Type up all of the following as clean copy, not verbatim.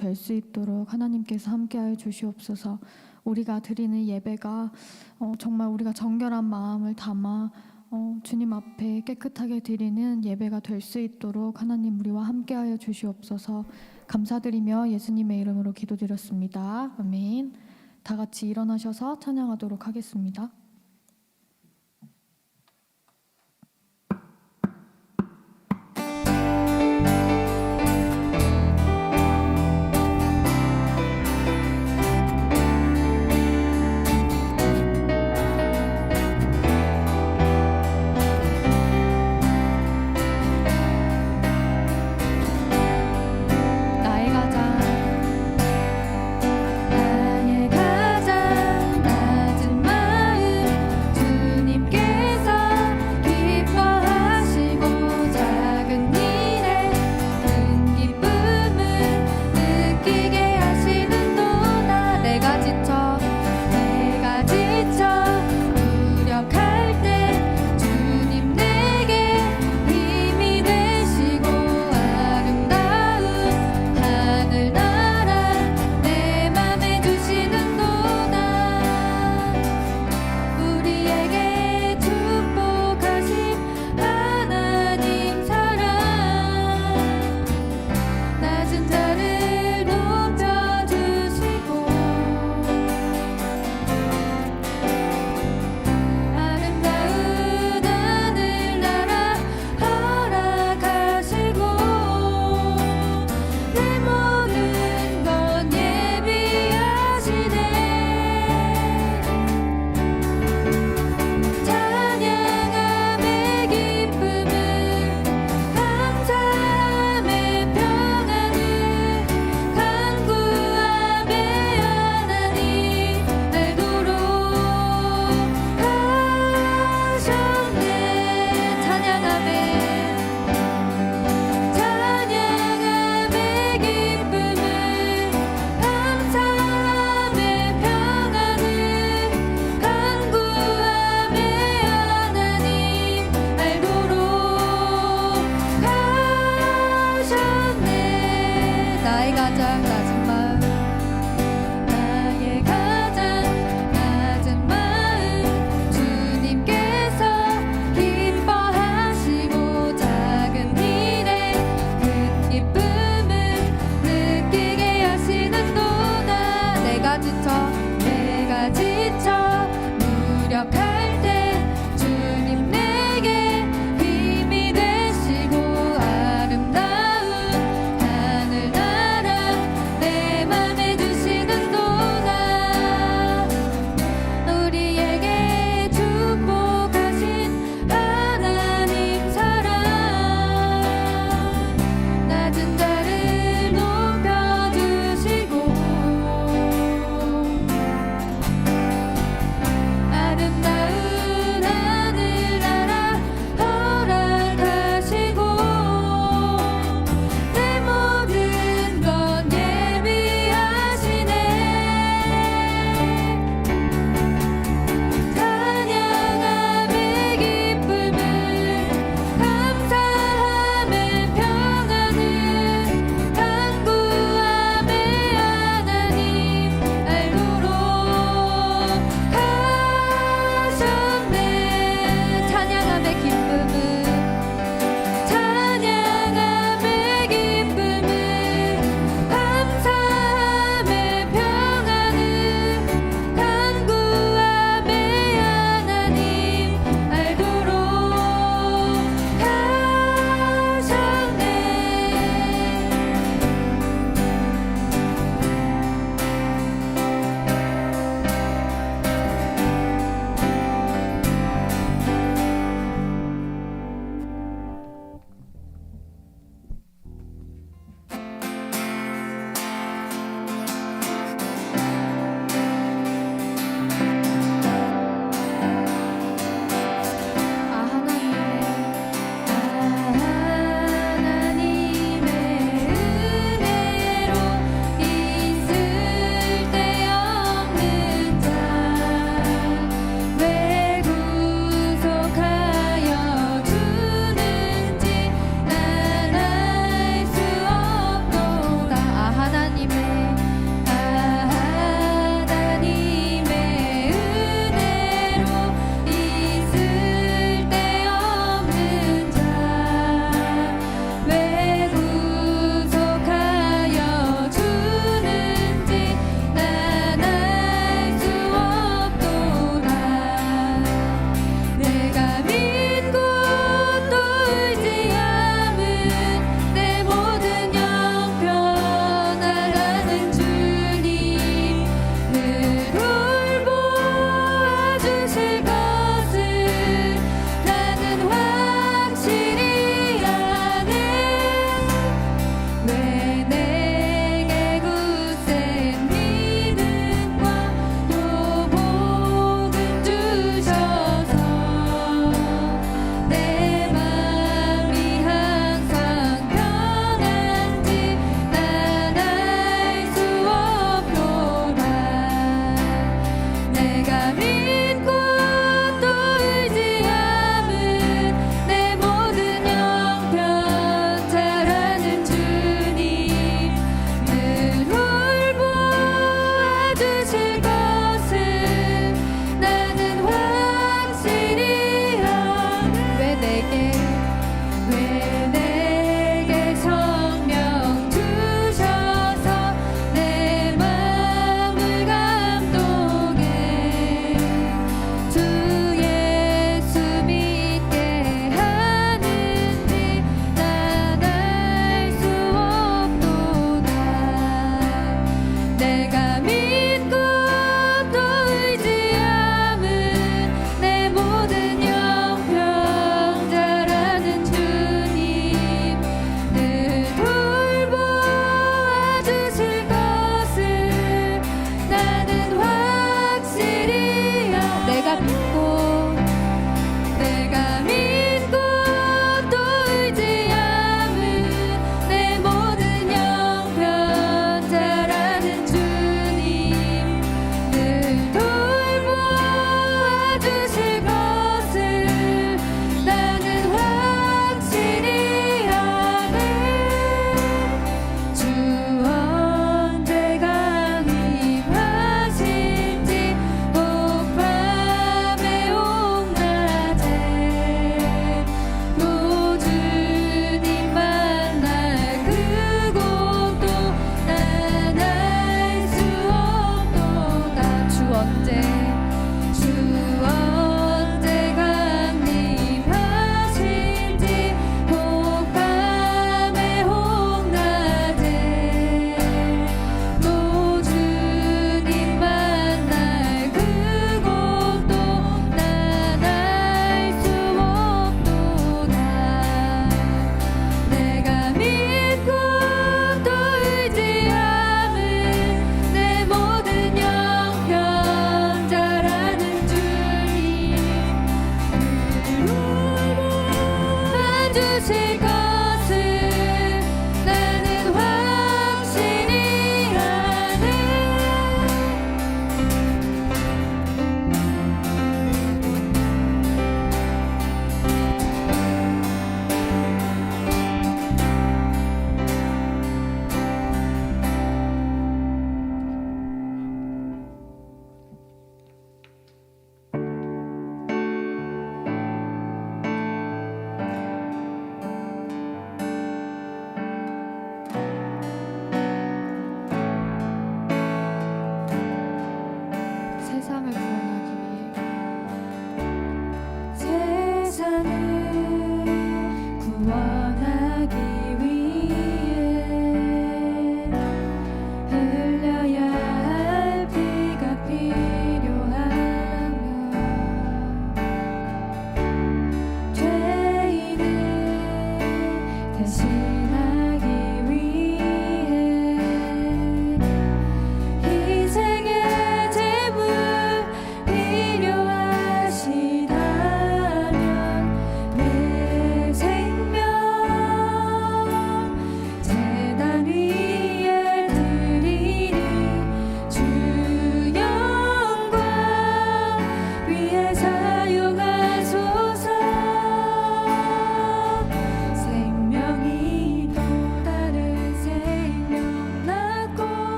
될 수 있도록 하나님께서 함께하여 주시옵소서. 우리가 드리는 예배가 정말 우리가 정결한 마음을 담아 주님 앞에 깨끗하게 드리는 예배가 될 수 있도록 하나님 우리와 함께하여 주시옵소서. 감사드리며 예수님의 이름으로 기도드렸습니다. 아멘. 다 같이 일어나셔서 찬양하도록 하겠습니다. 내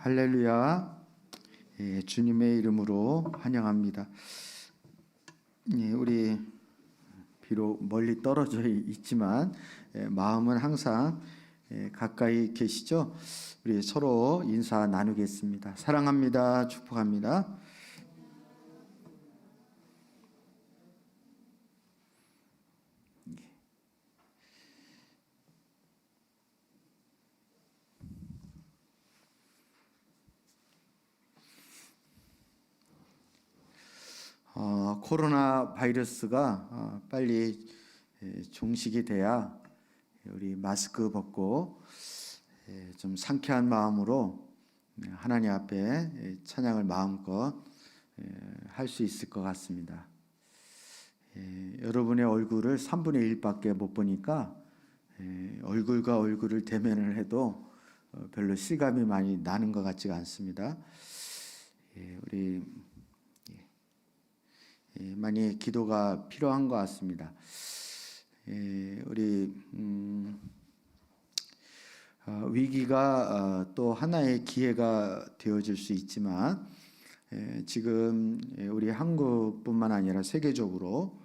할렐루야. 주님의 이름으로 환영합니다. 우리 비록 멀리 떨어져 있지만 마음은 항상 가까이 계시죠? 우리 서로 인사 나누겠습니다. 사랑합니다. 축복합니다. 코로나 바이러스가 빨리 종식이 돼야 우리 마스크 벗고 좀 상쾌한 마음으로 하나님 앞에 찬양을 마음껏 할 수 있을 것 같습니다. 여러분의 얼굴을 3분의 1밖에 못 보니까 얼굴과 얼굴을 대면을 해도 별로 실감이 많이 나는 것 같지가 않습니다. 우리 많이 기도가 필요한 것 같습니다. 우리 위기가 또 하나의 기회가 되어질 수 있지만 지금 우리 한국뿐만 아니라 세계적으로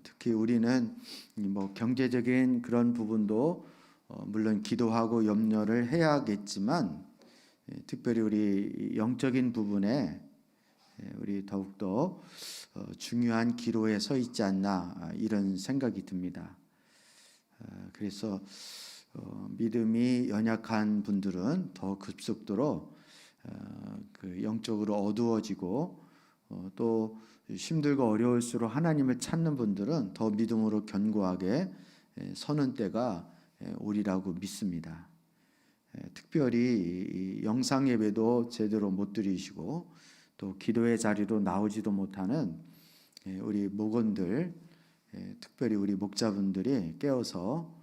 특히 우리는 뭐 경제적인 그런 부분도 물론 기도하고 염려를 해야겠지만 특별히 우리 영적인 부분에 우리 더욱더 중요한 기로에 서 있지 않나 이런 생각이 듭니다. 그래서 믿음이 연약한 분들은 더 급속도로 그 영적으로 어두워지고 또 힘들고 어려울수록 하나님을 찾는 분들은 더 믿음으로 견고하게 서는 때가 오리라고 믿습니다. 특별히 영상 예배도 제대로 못 드리시고 또 기도의 자리로 나오지도 못하는 우리 목원들, 특별히 우리 목자분들이 깨어서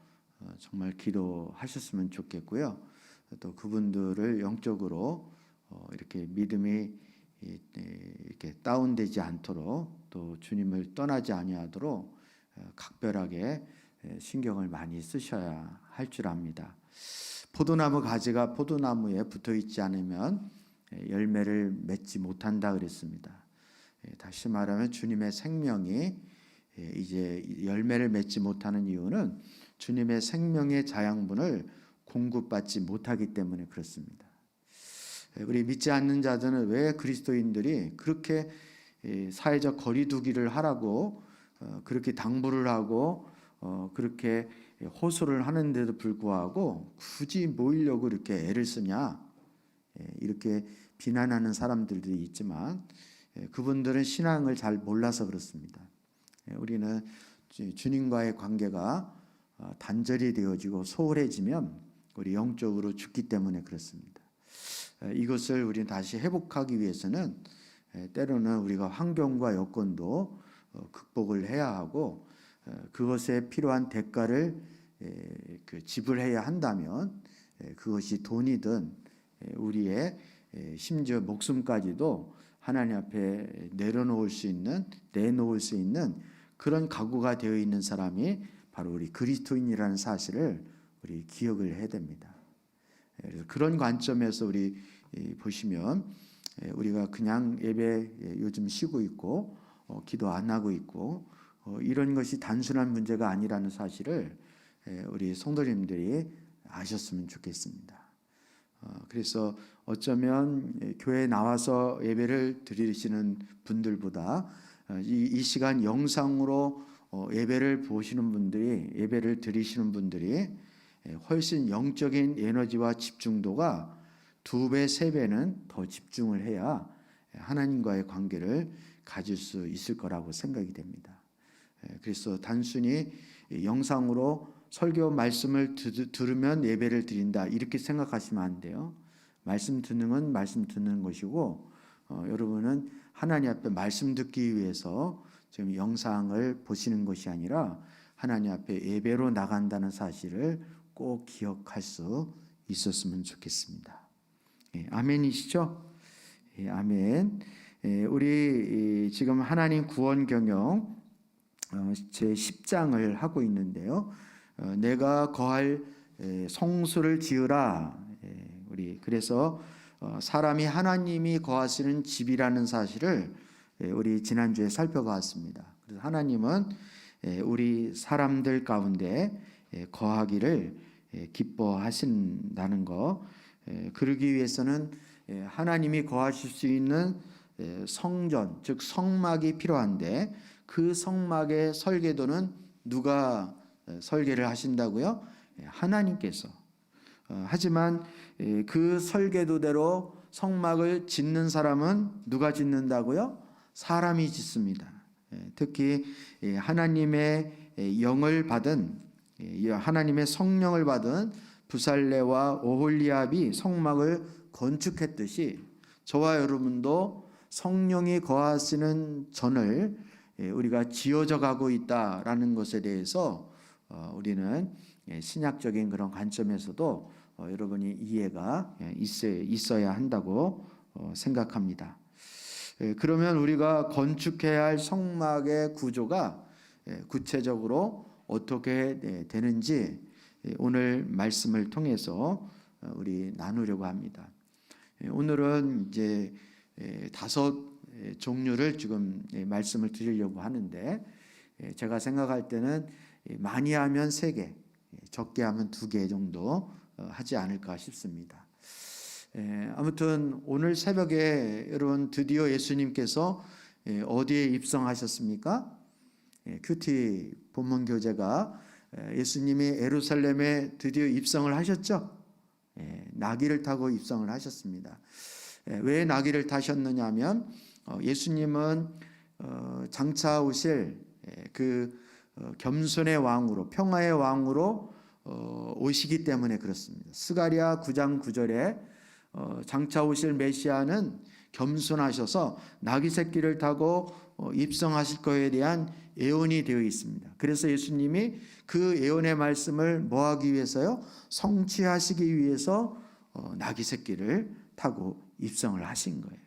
정말 기도하셨으면 좋겠고요. 또 그분들을 영적으로 이렇게 믿음이 이렇게 다운되지 않도록 또 주님을 떠나지 아니하도록 각별하게 신경을 많이 쓰셔야 할 줄 압니다. 포도나무 가지가 포도나무에 붙어 있지 않으면 열매를 맺지 못한다 그랬습니다. 다시 말하면 주님의 생명이 이제 열매를 맺지 못하는 이유는 주님의 생명의 자양분을 공급받지 못하기 때문에 그렇습니다. 우리 믿지 않는 자들은 왜 그리스도인들이 그렇게 사회적 거리두기를 하라고 그렇게 당부를 하고 그렇게 호소를 하는데도 불구하고 굳이 모이려고 이렇게 애를 쓰냐 이렇게 비난하는 사람들도 있지만 그분들은 신앙을 잘 몰라서 그렇습니다. 우리는 주님과의 관계가 단절이 되어지고 소홀해지면 우리 영적으로 죽기 때문에 그렇습니다. 이것을 우리는 다시 회복하기 위해서는 때로는 우리가 환경과 여건도 극복을 해야 하고 그것에 필요한 대가를 지불해야 한다면 그것이 돈이든 우리의 심지어 목숨까지도 하나님 앞에 내놓을 수 있는 그런 각오가 되어 있는 사람이 바로 우리 그리스도인이라는 사실을 우리 기억을 해야 됩니다. 그래서 그런 관점에서 우리 보시면 우리가 그냥 예배 요즘 쉬고 있고 기도 안 하고 있고 이런 것이 단순한 문제가 아니라는 사실을 우리 성도님들이 아셨으면 좋겠습니다. 그래서 어쩌면 교회에 나와서 예배를 드리시는 분들보다 이 시간 영상으로 예배를 보시는 분들이 예배를 드리시는 분들이 훨씬 영적인 에너지와 집중도가 2배, 3배는 더 집중을 해야 하나님과의 관계를 가질 수 있을 거라고 생각이 됩니다. 그래서 단순히 영상으로 설교 말씀을 들으면 예배를 드린다 이렇게 생각하시면 안 돼요. 말씀 듣는 건 말씀 듣는 것이고 여러분은 하나님 앞에 말씀 듣기 위해서 지금 영상을 보시는 것이 아니라 하나님 앞에 예배로 나간다는 사실을 꼭 기억할 수 있었으면 좋겠습니다. 아멘이시죠? 아멘. 우리 지금 하나님 구원 경영 제 10장을 하고 있는데요. 내가 거할 성소를 지으라. 우리 그래서 사람이 하나님이 거하시는 집이라는 사실을 우리 지난주에 살펴봤습니다. 그래서 하나님은 우리 사람들 가운데 거하기를 기뻐하신다는 거, 그러기 위해서는 하나님이 거하실 수 있는 성전, 즉 성막이 필요한데 그 성막의 설계도는 누가 설계를 하신다고요? 하나님께서. 하지만 그 설계도대로 성막을 짓는 사람은 누가 짓는다고요? 사람이 짓습니다. 특히 하나님의 영을 받은, 하나님의 성령을 받은 부살레와 오홀리압이 성막을 건축했듯이 저와 여러분도 성령이 거하시는 전을 우리가 지어져 가고 있다라는 것에 대해서 우리는 신약적인 그런 관점에서도 여러분이 이해가 있어야 한다고 생각합니다. 그러면 우리가 건축해야 할 성막의 구조가 구체적으로 어떻게 되는지 오늘 말씀을 통해서 우리 나누려고 합니다. 오늘은 이제 5 종류를 지금 말씀을 드리려고 하는데, 제가 생각할 때는 많이 하면 3개, 적게 하면 2개 정도 하지 않을까 싶습니다. 아무튼 오늘 새벽에 여러분 드디어 예수님께서 어디에 입성하셨습니까? 큐티 본문 교재가 예수님이 예루살렘에 드디어 입성을 하셨죠. 나귀를 타고 입성을 하셨습니다. 왜 나귀를 타셨느냐 하면 예수님은 장차 오실 그 겸손의 왕으로, 평화의 왕으로 오시기 때문에 그렇습니다. 스가랴 9장 9절에 장차 오실 메시아는 겸손하셔서 나귀 새끼를 타고 입성하실 것에 대한 예언이 되어 있습니다. 그래서 예수님이 그 예언의 말씀을 뭐 하기 위해서요? 성취하시기 위해서 나귀 새끼를 타고 입성을 하신 거예요.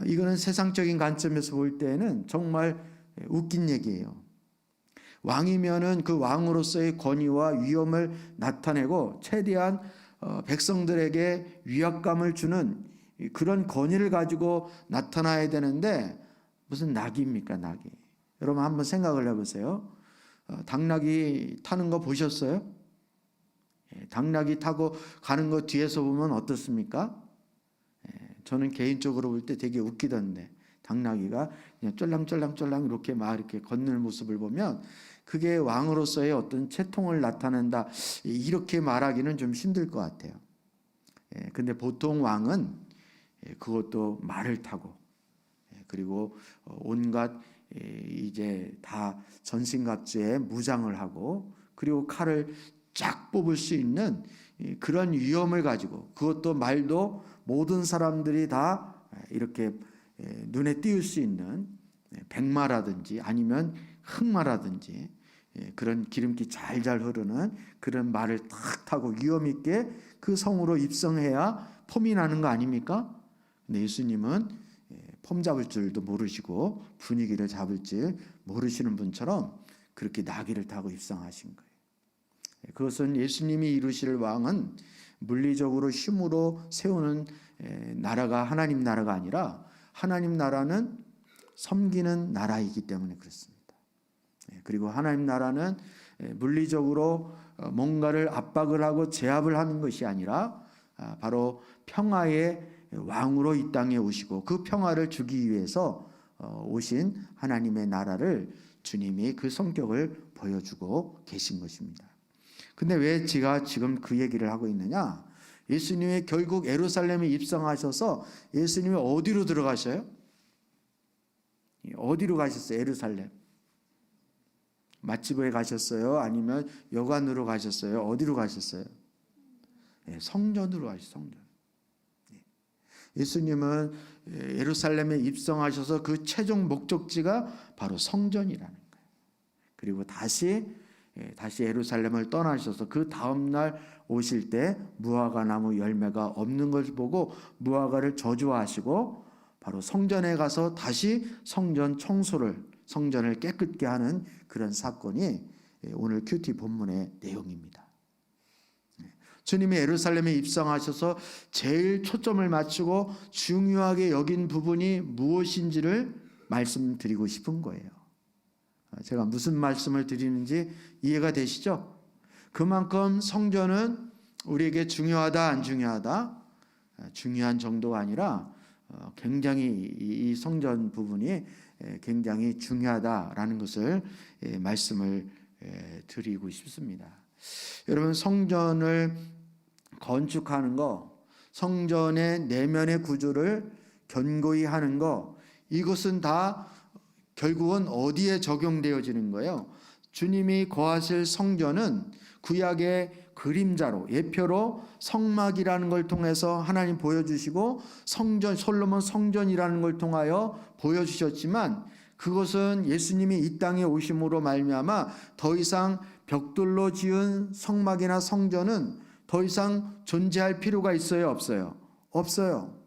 이거는 세상적인 관점에서 볼 때는 정말 웃긴 얘기예요. 왕이면은 그 왕으로서의 권위와 위엄을 나타내고 최대한 백성들에게 위압감을 주는 그런 권위를 가지고 나타나야 되는데 무슨 나귀입니까, 나귀? 여러분 한번 생각을 해보세요. 당나귀 타는 거 보셨어요? 당나귀 타고 가는 거 뒤에서 보면 어떻습니까? 저는 개인적으로 볼 때 되게 웃기던데, 당나귀가 그냥 쫄랑쫄랑쫄랑 이렇게 막 이렇게 걷는 모습을 보면 그게 왕으로서의 어떤 채통을 나타낸다, 이렇게 말하기는 좀 힘들 것 같아요. 근데 보통 왕은 그것도 말을 타고, 그리고 온갖 이제 다 전신갑주에 무장을 하고, 그리고 칼을 쫙 뽑을 수 있는 그런 위엄을 가지고, 그것도 말도 모든 사람들이 다 이렇게 눈에 띄울 수 있는 백마라든지 아니면 흑마라든지 그런 기름기 잘잘 흐르는 그런 말을 탁 타고 위엄 있게 그 성으로 입성해야 폼이 나는 거 아닙니까? 근데 예수님은 폼 잡을 줄도 모르시고 분위기를 잡을 줄 모르시는 분처럼 그렇게 나귀를 타고 입성하신 거예요. 그것은 예수님이 이루실 왕은 물리적으로 힘으로 세우는 나라가 하나님 나라가 아니라, 하나님 나라는 섬기는 나라이기 때문에 그렇습니다. 그리고 하나님 나라는 물리적으로 뭔가를 압박을 하고 제압을 하는 것이 아니라 바로 평화의 왕으로 이 땅에 오시고 그 평화를 주기 위해서 오신 하나님의 나라를 주님이 그 성격을 보여주고 계신 것입니다. 근데 왜 제가 지금 그 얘기를 하고 있느냐? 예수님이 결국 예루살렘에 입성하셔서 예수님이 어디로 들어가셔요? 어디로 가셨어요? 예루살렘. 맛집에 가셨어요? 아니면 여관으로 가셨어요? 어디로 가셨어요? 성전으로 가셨어요. 성전. 예수님은 예루살렘에 입성하셔서 그 최종 목적지가 바로 성전이라는 거예요. 그리고 다시 예루살렘을 떠나셔서 그 다음 날 오실 때 무화과 나무 열매가 없는 것을 보고 무화과를 저주하시고 바로 성전에 가서 다시 성전 청소를, 성전을 깨끗게 하는 그런 사건이 오늘 큐티 본문의 내용입니다. 주님이 예루살렘에 입성하셔서 제일 초점을 맞추고 중요하게 여긴 부분이 무엇인지를 말씀드리고 싶은 거예요. 제가 무슨 말씀을 드리는지 이해가 되시죠? 그만큼 성전은 우리에게 중요하다, 안 중요하다? 중요한 정도가 아니라 굉장히 이 성전 부분이 굉장히 중요하다라는 것을 말씀을 드리고 싶습니다. 여러분, 성전을 건축하는 거, 성전의 내면의 구조를 견고히 하는 거, 이것은 다 결국은 어디에 적용되어지는 거예요? 주님이 거하실 성전은 구약의 그림자로, 예표로 성막이라는 걸 통해서 하나님 보여주시고, 성전, 솔로몬 성전이라는 걸 통하여 보여주셨지만, 그것은 예수님이 이 땅에 오심으로 말미암아 더 이상 벽돌로 지은 성막이나 성전은 더 이상 존재할 필요가 있어요, 없어요? 없어요.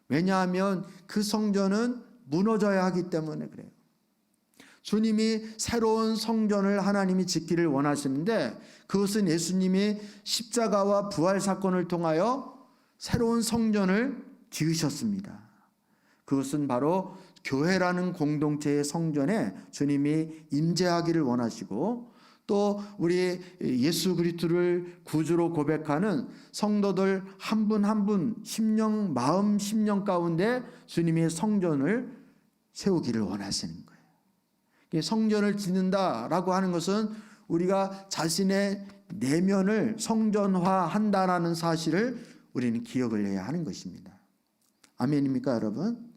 왜냐하면 그 성전은 무너져야 하기 때문에 그래요. 주님이 새로운 성전을 하나님이 짓기를 원하시는데, 그것은 예수님이 십자가와 부활 사건을 통하여 새로운 성전을 지으셨습니다. 그것은 바로 교회라는 공동체의 성전에 주님이 임재하기를 원하시고, 또 우리 예수 그리스도를 구주로 고백하는 성도들 한 분 한 분 심령, 마음, 심령 가운데 주님의 성전을 세우기를 원하시는 거예요. 성전을 짓는다라고 하는 것은 우리가 자신의 내면을 성전화한다라는 사실을 우리는 기억을 해야 하는 것입니다. 아멘입니까, 여러분?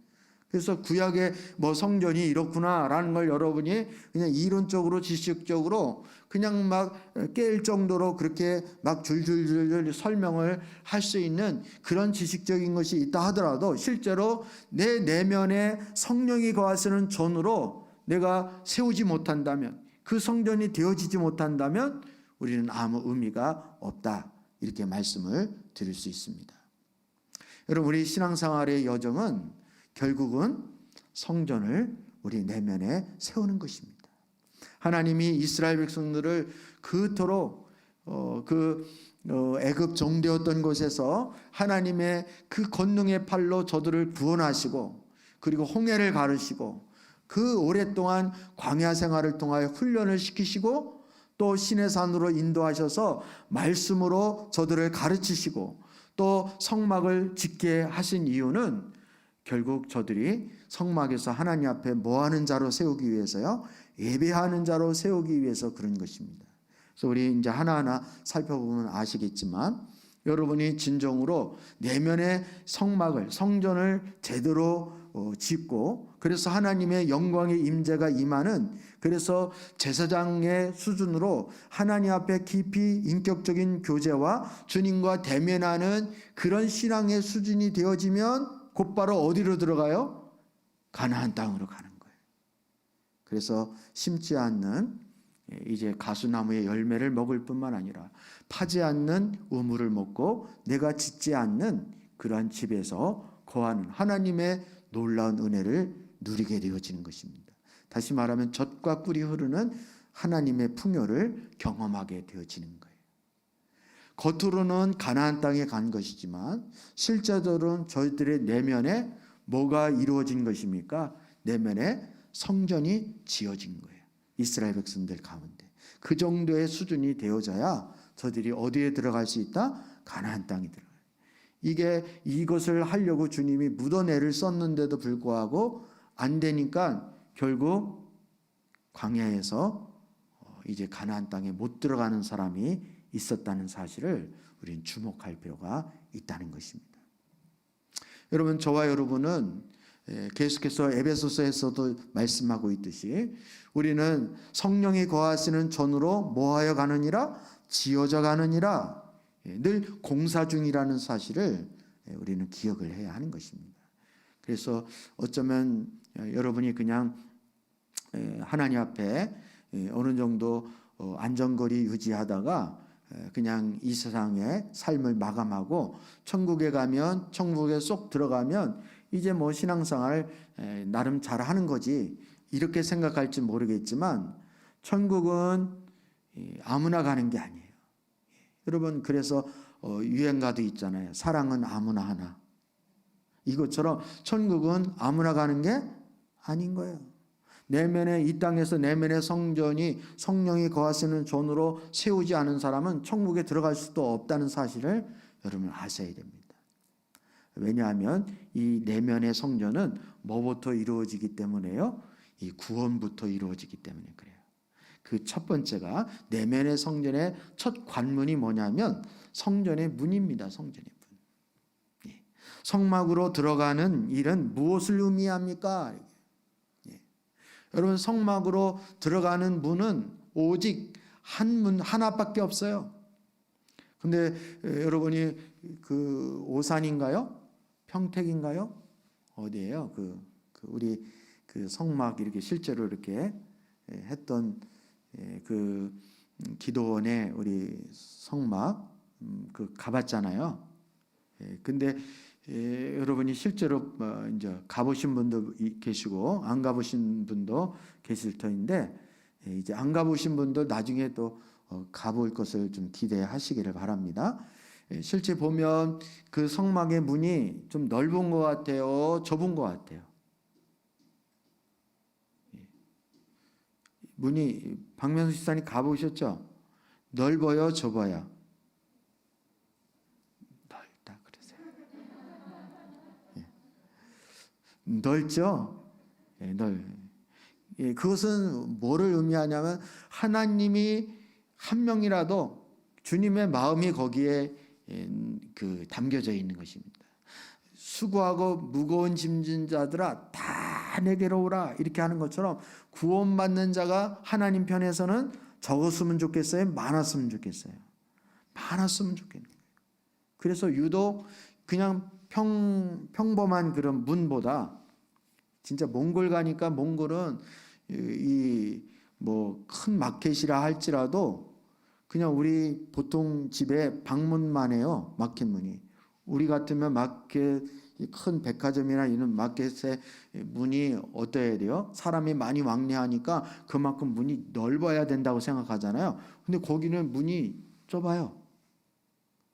그래서 구약의 성전이 이렇구나라는 걸 여러분이 그냥 이론적으로, 지식적으로 그냥 막 깰 정도로 그렇게 막 줄줄줄 설명을 할 수 있는 그런 지식적인 것이 있다 하더라도, 실제로 내 내면에 성령이 거하시는 전으로 내가 세우지 못한다면, 그 성전이 되어지지 못한다면 우리는 아무 의미가 없다, 이렇게 말씀을 드릴 수 있습니다. 여러분, 우리 신앙생활의 여정은 결국은 성전을 우리 내면에 세우는 것입니다. 하나님이 이스라엘 백성들을 그토록 애굽 종되었던 곳에서 하나님의 그 권능의 팔로 저들을 구원하시고, 그리고 홍해를 가르시고, 그 오랫동안 광야 생활을 통하여 훈련을 시키시고, 또 시내산으로 인도하셔서 말씀으로 저들을 가르치시고, 또 성막을 짓게 하신 이유는 결국 저들이 성막에서 하나님 앞에 뭐하는 자로 세우기 위해서요? 예배하는 자로 세우기 위해서 그런 것입니다. 그래서 우리 이제 하나하나 살펴보면 아시겠지만, 여러분이 진정으로 내면의 성막을, 성전을 제대로 짓고, 그래서 하나님의 영광의 임재가 임하는, 그래서 제사장의 수준으로 하나님 앞에 깊이 인격적인 교제와 주님과 대면하는 그런 신앙의 수준이 되어지면 곧바로 어디로 들어가요? 가나안 땅으로 가는 거예요. 그래서 심지 않는, 이제 가수나무의 열매를 먹을 뿐만 아니라 파지 않는 우물을 먹고 내가 짓지 않는 그러한 집에서 거하는 하나님의 놀라운 은혜를 누리게 되어지는 것입니다. 다시 말하면 젖과 꿀이 흐르는 하나님의 풍요를 경험하게 되어지는 거예요. 겉으로는 가나안 땅에 간 것이지만 실제로는 저희들의 내면에 뭐가 이루어진 것입니까? 내면에 성전이 지어진 거예요. 이스라엘 백성들 가운데 그 정도의 수준이 되어져야 저들이 어디에 들어갈 수 있다? 가나안 땅에 들어가요. 이것을 하려고 주님이 묻어내를 애를 썼는데도 불구하고 안 되니까 결국 광야에서 이제 가나안 땅에 못 들어가는 사람이 있었다는 사실을 우리는 주목할 필요가 있다는 것입니다. 여러분, 저와 여러분은 계속해서 에베소서에서도 말씀하고 있듯이 우리는 성령이 거하시는 전으로 뭐하여 가느니라? 지어져 가느니라. 늘 공사 중이라는 사실을 우리는 기억을 해야 하는 것입니다. 그래서 어쩌면 여러분이 그냥 하나님 앞에 어느 정도 안전거리 유지하다가 그냥 이 세상의 삶을 마감하고 천국에 가면, 천국에 쏙 들어가면 이제 신앙생활 나름 잘하는 거지, 이렇게 생각할지 모르겠지만 천국은 아무나 가는 게 아니에요. 여러분 그래서 유행가도 있잖아요. 사랑은 아무나 하나. 이것처럼 천국은 아무나 가는 게 아닌 거예요. 내면에 이 땅에서 내면의 성전이 성령이 거하시는 존으로 세우지 않은 사람은 천국에 들어갈 수도 없다는 사실을 여러분 아셔야 됩니다. 왜냐하면 이 내면의 성전은 뭐부터 이루어지기 때문에요? 이 구원부터 이루어지기 때문에 그래요. 그 첫 번째가 내면의 성전의 첫 관문이 뭐냐면 성전의 문입니다. 성전의 문. 예. 성막으로 들어가는 일은 무엇을 의미합니까? 예. 여러분 성막으로 들어가는 문은 오직 한 문 하나밖에 없어요. 근데 여러분이 그 오산인가요? 평택인가요? 어디예요? 우리 그 성막 이렇게 실제로 이렇게 했던 그 기도원의 우리 성막 그 가봤잖아요. 근데 여러분이 실제로 이제 가보신 분도 계시고 안 가보신 분도 계실 터인데 이제 안 가보신 분들 나중에 또 가볼 것을 좀 기대하시기를 바랍니다. 실제 보면 그 성막의 문이 좀 넓은 것 같아요, 좁은 것 같아요. 문이 박명수 집사님 가보셨죠? 넓어요, 좁아요? 넓다 그러세요. 넓죠? 그것은 뭐를 의미하냐면 하나님이 한 명이라도 주님의 마음이 거기에 그 담겨져 있는 것입니다. 수고하고 무거운 짐진 자들아 다 내게로 오라 이렇게 하는 것처럼 구원받는 자가 하나님 편에서는 적었으면 좋겠어요? 많았으면 좋겠어요? 많았으면 좋겠네요. 그래서 유독 그냥 평범한 그런 문보다 진짜 몽골 가니까 몽골은 이 뭐 큰 마켓이라 할지라도 그냥 우리 보통 집에 방문만 해요. 마켓 문이. 우리 같으면 마켓 큰 백화점이나 이런 마켓의 문이 어떠해야 돼요? 사람이 많이 왕래하니까 그만큼 문이 넓어야 된다고 생각하잖아요. 근데 거기는 문이 좁아요.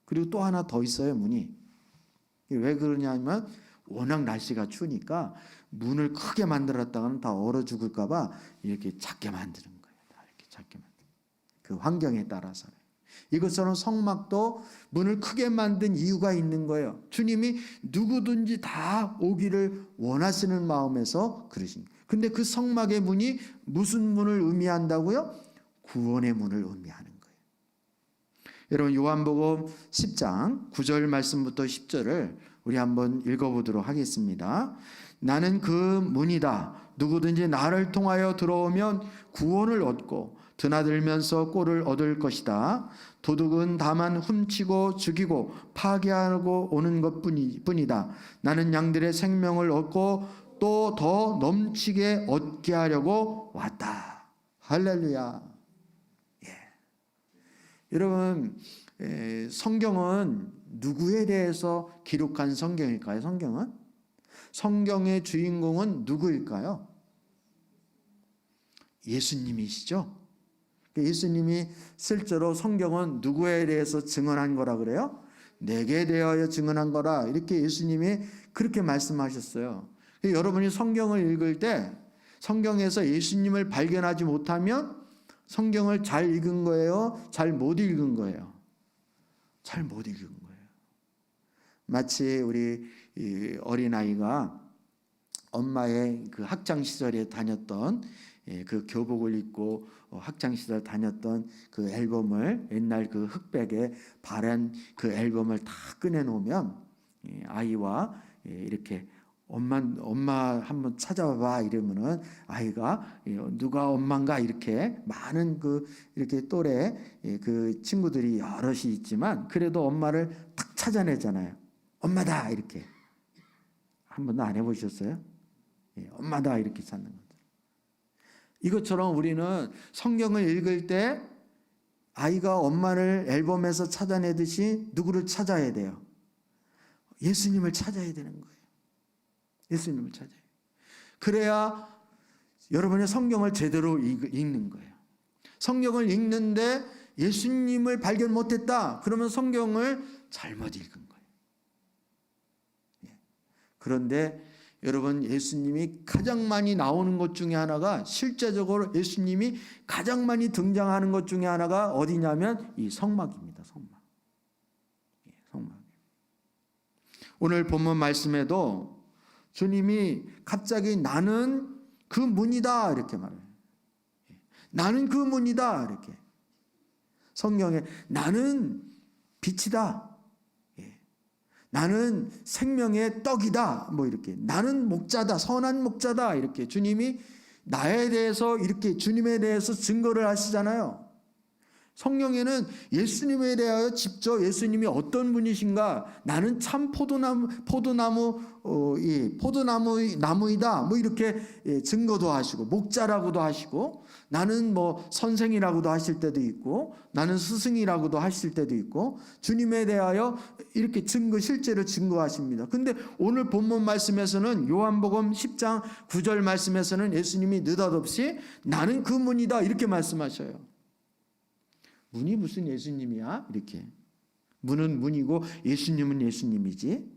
그리고 또 하나 더 있어요, 문이. 왜 그러냐면 워낙 날씨가 추우니까 문을 크게 만들었다가는 다 얼어 죽을까 봐 이렇게 작게 만드는 거예요. 다 이렇게 작게 만드는 그 환경에 따라서. 이것처럼 성막도 문을 크게 만든 이유가 있는 거예요. 주님이 누구든지 다 오기를 원하시는 마음에서 그러신 거예요. 근데 그 성막의 문이 무슨 문을 의미한다고요? 구원의 문을 의미하는 거예요. 여러분 요한복음 10장 9절 말씀부터 10절을 우리 한번 읽어보도록 하겠습니다. 나는 그 문이다. 누구든지 나를 통하여 들어오면 구원을 얻고 드나들면서 꼴을 얻을 것이다. 도둑은 다만 훔치고 죽이고 파괴하고 오는 것뿐이다. 나는 양들의 생명을 얻고 또 더 넘치게 얻게 하려고 왔다. 할렐루야. 예. 여러분 성경은 누구에 대해서 기록한 성경일까요? 성경의 주인공은 누구일까요? 예수님이시죠? 예수님이 실제로 성경은 누구에 대해서 증언한 거라 그래요? 내게 대하여 증언한 거라 이렇게 예수님이 그렇게 말씀하셨어요. 여러분이 성경을 읽을 때 성경에서 예수님을 발견하지 못하면 성경을 잘 읽은 거예요? 잘 못 읽은 거예요? 잘 못 읽은 거예요. 마치 우리 어린아이가 엄마의 그 학창 시절에 다녔던 그 교복을 입고 학창 시절 다녔던 그 앨범을 옛날 그 흑백에 바른 그 앨범을 다 꺼내 놓으면 아이와 이렇게 엄마 한번 찾아봐 이러면은 아이가 누가 엄마인가 이렇게 많은 그 이렇게 또래 그 친구들이 여럿이 있지만 그래도 엄마를 딱 찾아내잖아요. 엄마다 이렇게 한 번도 안 해보셨어요? 엄마다 이렇게 찾는 거죠. 이것처럼 우리는 성경을 읽을 때 아이가 엄마를 앨범에서 찾아내듯이 누구를 찾아야 돼요? 예수님을 찾아야 되는 거예요. 예수님을 찾아요. 그래야 여러분의 성경을 제대로 읽는 거예요. 성경을 읽는데 예수님을 발견 못했다. 그러면 성경을 잘못 읽은 거예요. 그런데 여러분, 예수님이 가장 많이 나오는 것 중에 하나가, 실제적으로 예수님이 가장 많이 등장하는 것 중에 하나가 어디냐면 이 성막입니다. 성막. 성막. 오늘 본문 말씀에도 주님이 갑자기 나는 그 문이다 이렇게 말해요. 나는 그 문이다 이렇게. 성경에 나는 빛이다. 나는 생명의 떡이다. 뭐 이렇게. 나는 목자다. 선한 목자다. 이렇게 주님이 나에 대해서 이렇게 주님에 대해서 증거를 하시잖아요. 성경에는 예수님에 대하여 직접 예수님이 어떤 분이신가, 나는 참 나무이다. 뭐 이렇게 증거도 하시고, 목자라고도 하시고, 나는 뭐 선생이라고도 하실 때도 있고, 나는 스승이라고도 하실 때도 있고, 주님에 대하여 이렇게 실제로 증거하십니다. 근데 오늘 본문 말씀에서는, 요한복음 10장 9절 말씀에서는 예수님이 느닷없이 나는 그 문이다 이렇게 말씀하셔요. 문이 무슨 예수님이야? 이렇게. 문은 문이고 예수님은 예수님이지?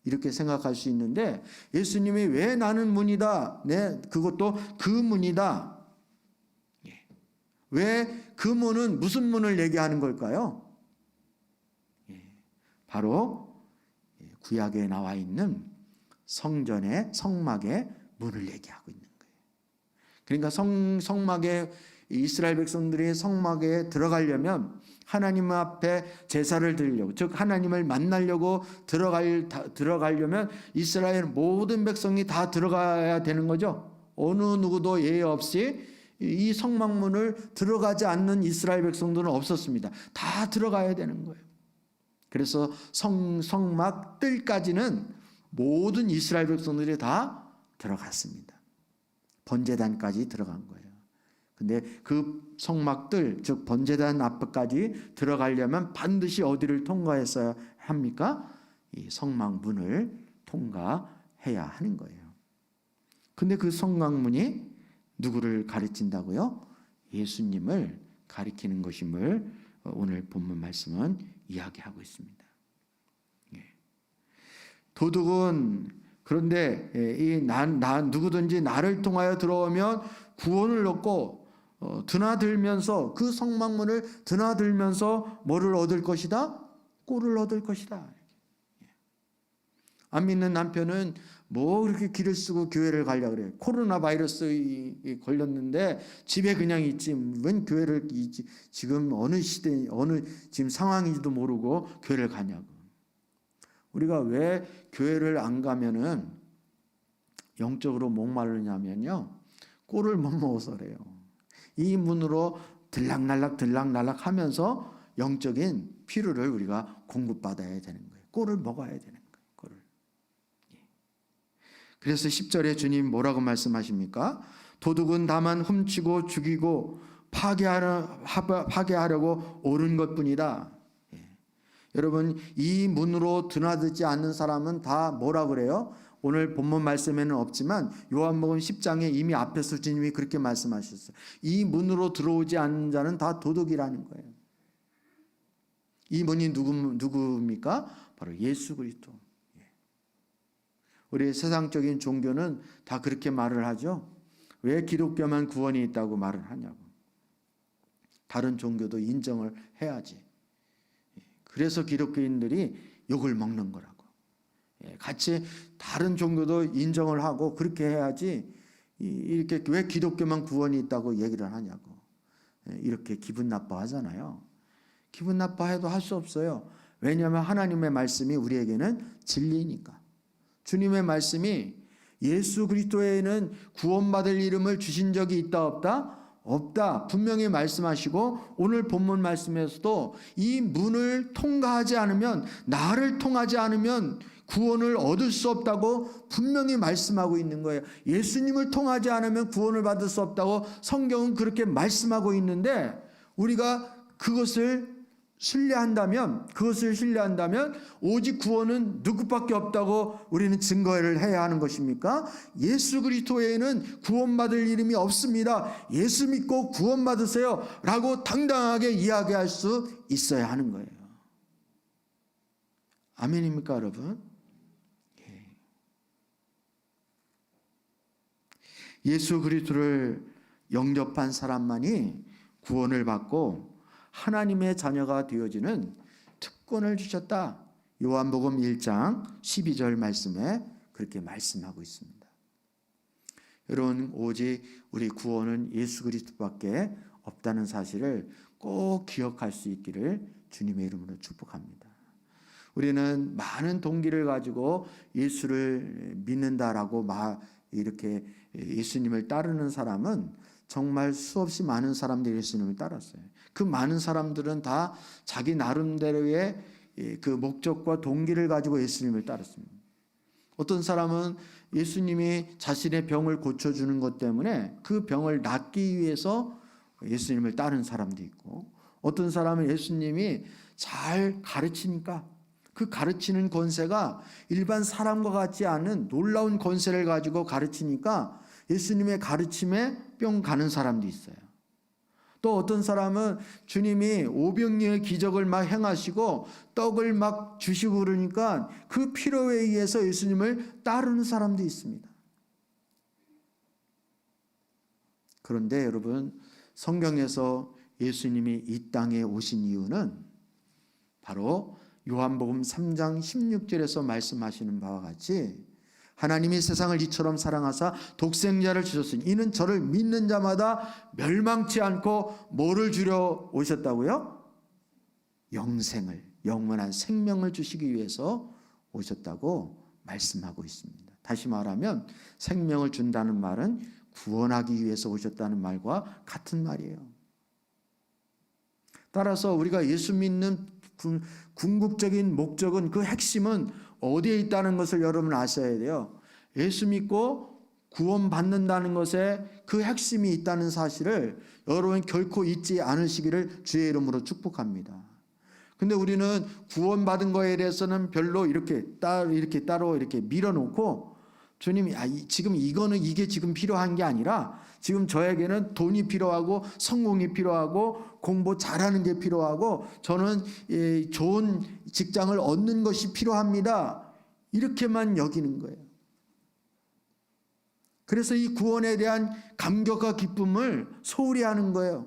이렇게 생각할 수 있는데, 예수님이 왜 나는 문이다? 네, 그것도 그 문이다. 왜 그 문은 무슨 문을 얘기하는 걸까요? 바로 구약에 나와 있는 성전의 성막의 문을 얘기하고 있는 거예요. 그러니까 성막에, 이스라엘 백성들이 성막에 들어가려면 하나님 앞에 제사를 드리려고, 즉 하나님을 만나려고 들어가려면 이스라엘 모든 백성이 다 들어가야 되는 거죠. 어느 누구도 예외 없이 이 성막문을 들어가지 않는 이스라엘 백성들은 없었습니다. 다 들어가야 되는 거예요. 그래서 성막 뜰까지는 모든 이스라엘 백성들이 다 들어갔습니다. 번제단까지 들어간 거예요. 근데 그 성막들, 즉 번제단 앞까지 들어가려면 반드시 어디를 통과했어야 합니까? 이 성막문을 통과해야 하는 거예요. 근데 그 성막문이 누구를 가르친다고요? 예수님을 가리키는 것임을 오늘 본문 말씀은 이야기하고 있습니다. 도둑은 그런데 누구든지 나를 통하여 들어오면 구원을 얻고 드나들면서, 그 성막문을 드나들면서 뭐를 얻을 것이다? 꼴을 얻을 것이다. 안 믿는 남편은 뭐 그렇게 길을 쓰고 교회를 가려고 그래요. 코로나 바이러스 걸렸는데 집에 그냥 있지, 웬 교회를 지금 어느 시대, 어느 지금 상황인지도 모르고 교회를 가냐고. 우리가 왜 교회를 안 가면은 영적으로 목마르냐면요, 꼴을 못 먹어서 그래요. 이 문으로 들락날락 하면서 영적인 필요를 우리가 공급받아야 되는 거예요. 꼴을 먹어야 되는 거예요. 꼴을. 그래서 10절에 주님 뭐라고 말씀하십니까? 도둑은 다만 훔치고 죽이고 파괴하려고 오른 것뿐이다. 여러분, 이 문으로 드나들지 않는 사람은 다 뭐라 그래요? 오늘 본문 말씀에는 없지만 요한복음 10장에 이미 앞에서 주님이 그렇게 말씀하셨어요. 이 문으로 들어오지 않는 자는 다 도둑이라는 거예요. 이 문이 누구입니까? 바로 예수 그리스도. 우리 세상적인 종교는 다 그렇게 말을 하죠. 왜 기독교만 구원이 있다고 말을 하냐고. 다른 종교도 인정을 해야지. 그래서 기독교인들이 욕을 먹는 거라고. 같이 다른 종교도 인정을 하고 그렇게 해야지, 이렇게 왜 기독교만 구원이 있다고 얘기를 하냐고. 이렇게 기분 나빠하잖아요. 기분 나빠해도 할 수 없어요. 왜냐하면 하나님의 말씀이 우리에게는 진리니까. 주님의 말씀이 예수 그리스도에는 구원받을 이름을 주신 적이 있다 없다? 없다. 분명히 말씀하시고, 오늘 본문 말씀에서도 이 문을 통과하지 않으면, 나를 통하지 않으면 구원을 얻을 수 없다고 분명히 말씀하고 있는 거예요. 예수님을 통하지 않으면 구원을 받을 수 없다고 성경은 그렇게 말씀하고 있는데, 우리가 그것을 그것을 신뢰한다면 오직 구원은 누구밖에 없다고 우리는 증거를 해야 하는 것입니까? 예수 그리스도 외에는 구원받을 이름이 없습니다. 예수 믿고 구원받으세요 라고 당당하게 이야기할 수 있어야 하는 거예요. 아멘입니까, 여러분? 예수 그리스도를 영접한 사람만이 구원을 받고 하나님의 자녀가 되어지는 특권을 주셨다. 요한복음 1장 12절 말씀에 그렇게 말씀하고 있습니다. 여러분, 오직 우리 구원은 예수 그리스도밖에 없다는 사실을 꼭 기억할 수 있기를 주님의 이름으로 축복합니다. 우리는 많은 동기를 가지고 예수를 믿는다라고 이렇게 예수님을 따르는 사람은 정말 수없이 많은 사람들이 예수님을 따랐어요. 그 많은 사람들은 다 자기 나름대로의 그 목적과 동기를 가지고 예수님을 따랐습니다. 어떤 사람은 예수님이 자신의 병을 고쳐주는 것 때문에 그 병을 낫기 위해서 예수님을 따른 사람도 있고, 어떤 사람은 예수님이 잘 가르치니까 그 가르치는 권세가 일반 사람과 같지 않은 놀라운 권세를 가지고 가르치니까 예수님의 가르침에 뿅 가는 사람도 있어요. 또 어떤 사람은 주님이 오병이어의 기적을 막 행하시고 떡을 막 주시고 그러니까 그 필요에 의해서 예수님을 따르는 사람도 있습니다. 그런데 여러분, 성경에서 예수님이 이 땅에 오신 이유는 바로 요한복음 3장 16절에서 말씀하시는 바와 같이 하나님이 세상을 이처럼 사랑하사 독생자를 주셨으니 이는 저를 믿는 자마다 멸망치 않고 뭐를 주려 오셨다고요? 영생을, 영원한 생명을 주시기 위해서 오셨다고 말씀하고 있습니다. 다시 말하면 생명을 준다는 말은 구원하기 위해서 오셨다는 말과 같은 말이에요. 따라서 우리가 예수 믿는 궁극적인 목적은, 그 핵심은 어디에 있다는 것을 여러분 아셔야 돼요. 예수 믿고 구원받는다는 것에 그 핵심이 있다는 사실을 여러분 결코 잊지 않으시기를 주의 이름으로 축복합니다. 근데 우리는 구원받은 거에 대해서는 별로 이렇게 따로 밀어놓고, 주님이 지금 이게 지금 필요한 게 아니라 지금 저에게는 돈이 필요하고 성공이 필요하고 공부 잘하는 게 필요하고 저는 좋은 직장을 얻는 것이 필요합니다. 이렇게만 여기는 거예요. 그래서 이 구원에 대한 감격과 기쁨을 소홀히 하는 거예요.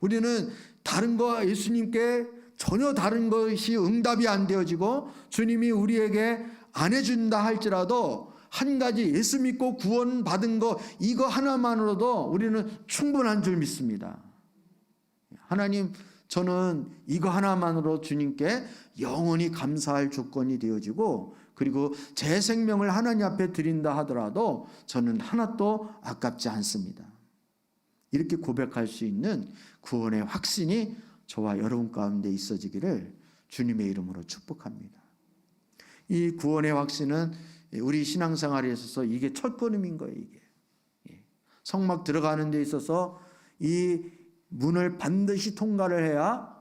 우리는 다른 거, 예수님께 전혀 다른 것이 응답이 안 되어지고 주님이 우리에게 안 해준다 할지라도 한 가지 예수 믿고 구원 받은 거, 이거 하나만으로도 우리는 충분한 줄 믿습니다. 하나님, 저는 이거 하나만으로 주님께 영원히 감사할 조건이 되어지고, 그리고 제 생명을 하나님 앞에 드린다 하더라도 저는 하나도 아깝지 않습니다. 이렇게 고백할 수 있는 구원의 확신이 저와 여러분 가운데 있어지기를 주님의 이름으로 축복합니다. 이 구원의 확신은 우리 신앙생활에 있어서 이게 첫걸음인 거예요. 이게 성막 들어가는 데 있어서 이 문을 반드시 통과를 해야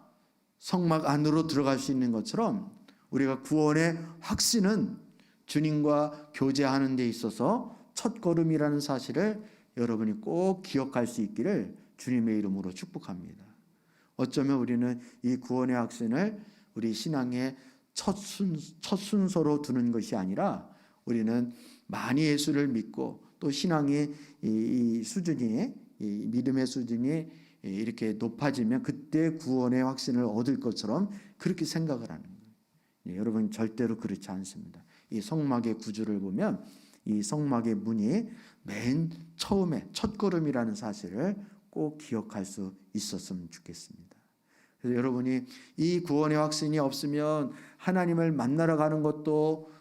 성막 안으로 들어갈 수 있는 것처럼, 우리가 구원의 확신은 주님과 교제하는 데 있어서 첫걸음이라는 사실을 여러분이 꼭 기억할 수 있기를 주님의 이름으로 축복합니다. 어쩌면 우리는 이 구원의 확신을 우리 신앙의 첫 순서로 두는 것이 아니라, 우리는 많이 예수를 믿고 또 신앙의 이 수준이, 이 믿음의 수준이 이렇게 높아지면 그때 구원의 확신을 얻을 것처럼 그렇게 생각을 하는 거예요. 여러분, 절대로 그렇지 않습니다. 이 성막의 구주를 보면 이 성막의 문이 맨 처음에 첫걸음이라는 사실을 꼭 기억할 수 있었으면 좋겠습니다. 그래서 여러분이 이 구원의 확신이 없으면 하나님을 만나러 가는 것도,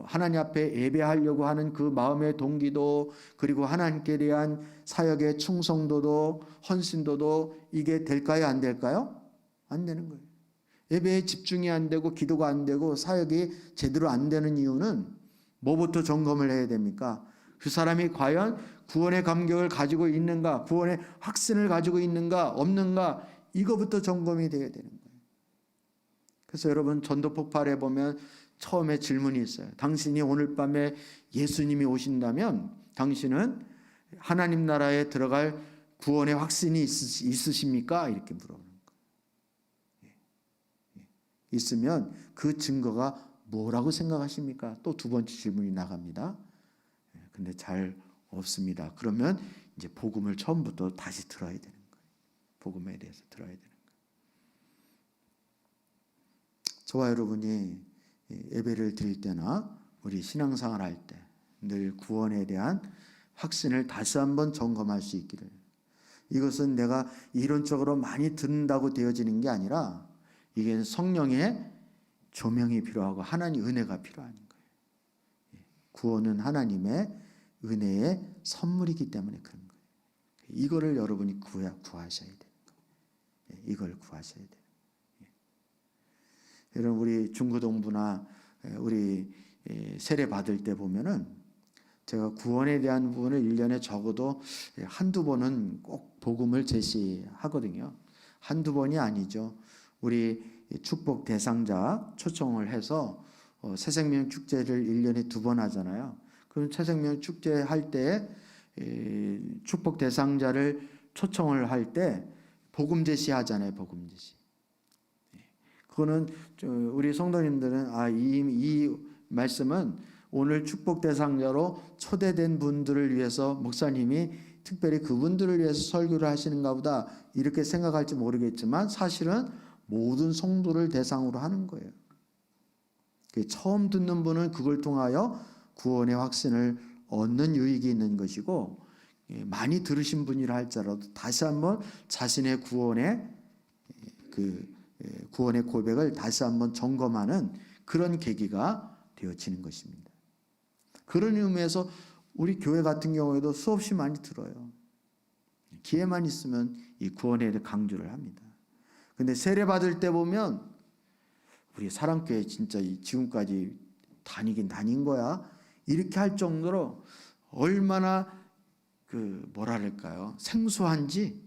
하나님 앞에 예배하려고 하는 그 마음의 동기도, 그리고 하나님께 대한 사역의 충성도도 헌신도도 이게 될까요? 안 될까요? 안 되는 거예요. 예배에 집중이 안 되고 기도가 안 되고 사역이 제대로 안 되는 이유는 뭐부터 점검을 해야 됩니까? 그 사람이 과연 구원의 감격을 가지고 있는가, 구원의 확신을 가지고 있는가 없는가, 이거부터 점검이 돼야 되는 거예요. 그래서 여러분 전도 폭발에 보면 처음에 질문이 있어요. 당신이 오늘 밤에 예수님이 오신다면 당신은 하나님 나라에 들어갈 구원의 확신이 있으십니까? 이렇게 물어보는 거예요. 있으면 그 증거가 뭐라고 생각하십니까? 또 두 번째 질문이 나갑니다. 근데 잘 없습니다. 그러면 이제 복음을 처음부터 다시 들어야 되는 거예요. 복음에 대해서 들어야 되는 거예요. 저와 여러분이 예배를 드릴 때나 우리 신앙생활 할 때 늘 구원에 대한 확신을 다시 한번 점검할 수 있기를. 이것은 내가 이론적으로 많이 듣는다고 되어지는 게 아니라 이게 성령의 조명이 필요하고 하나님 은혜가 필요한 거예요. 구원은 하나님의 은혜의 선물이기 때문에 그런 거예요. 이거를 여러분이 구하셔야 되는 거예요. 이걸 구하셔야 돼요. 여러분 우리 중고동부나 우리 세례 받을 때 보면은 제가 구원에 대한 부분을 1년에 적어도 한두 번은 꼭 복음을 제시하거든요. 한두 번이 아니죠. 우리 축복 대상자 초청을 해서 새생명 축제를 1년에 2번 하잖아요. 그럼 새생명 축제 할 때 축복 대상자를 초청을 할 때 복음 제시하잖아요. 복음 제시. 그거는 우리 성도님들은 이 말씀은 오늘 축복 대상자로 초대된 분들을 위해서 목사님이 특별히 그분들을 위해서 설교를 하시는가 보다 이렇게 생각할지 모르겠지만 사실은 모든 성도를 대상으로 하는 거예요. 처음 듣는 분은 그걸 통하여 구원의 확신을 얻는 유익이 있는 것이고 많이 들으신 분이라 할지라도 다시 한번 자신의 구원의 고백을 다시 한번 점검하는 그런 계기가 되어지는 것입니다. 그런 의미에서 우리 교회 같은 경우에도 수없이 많이 들어요. 기회만 있으면 이 구원에 대해 강조를 합니다. 근데 세례 받을 때 보면 우리 사랑교회 진짜 지금까지 다닌 거야? 이렇게 할 정도로 얼마나 뭐랄까요? 생소한지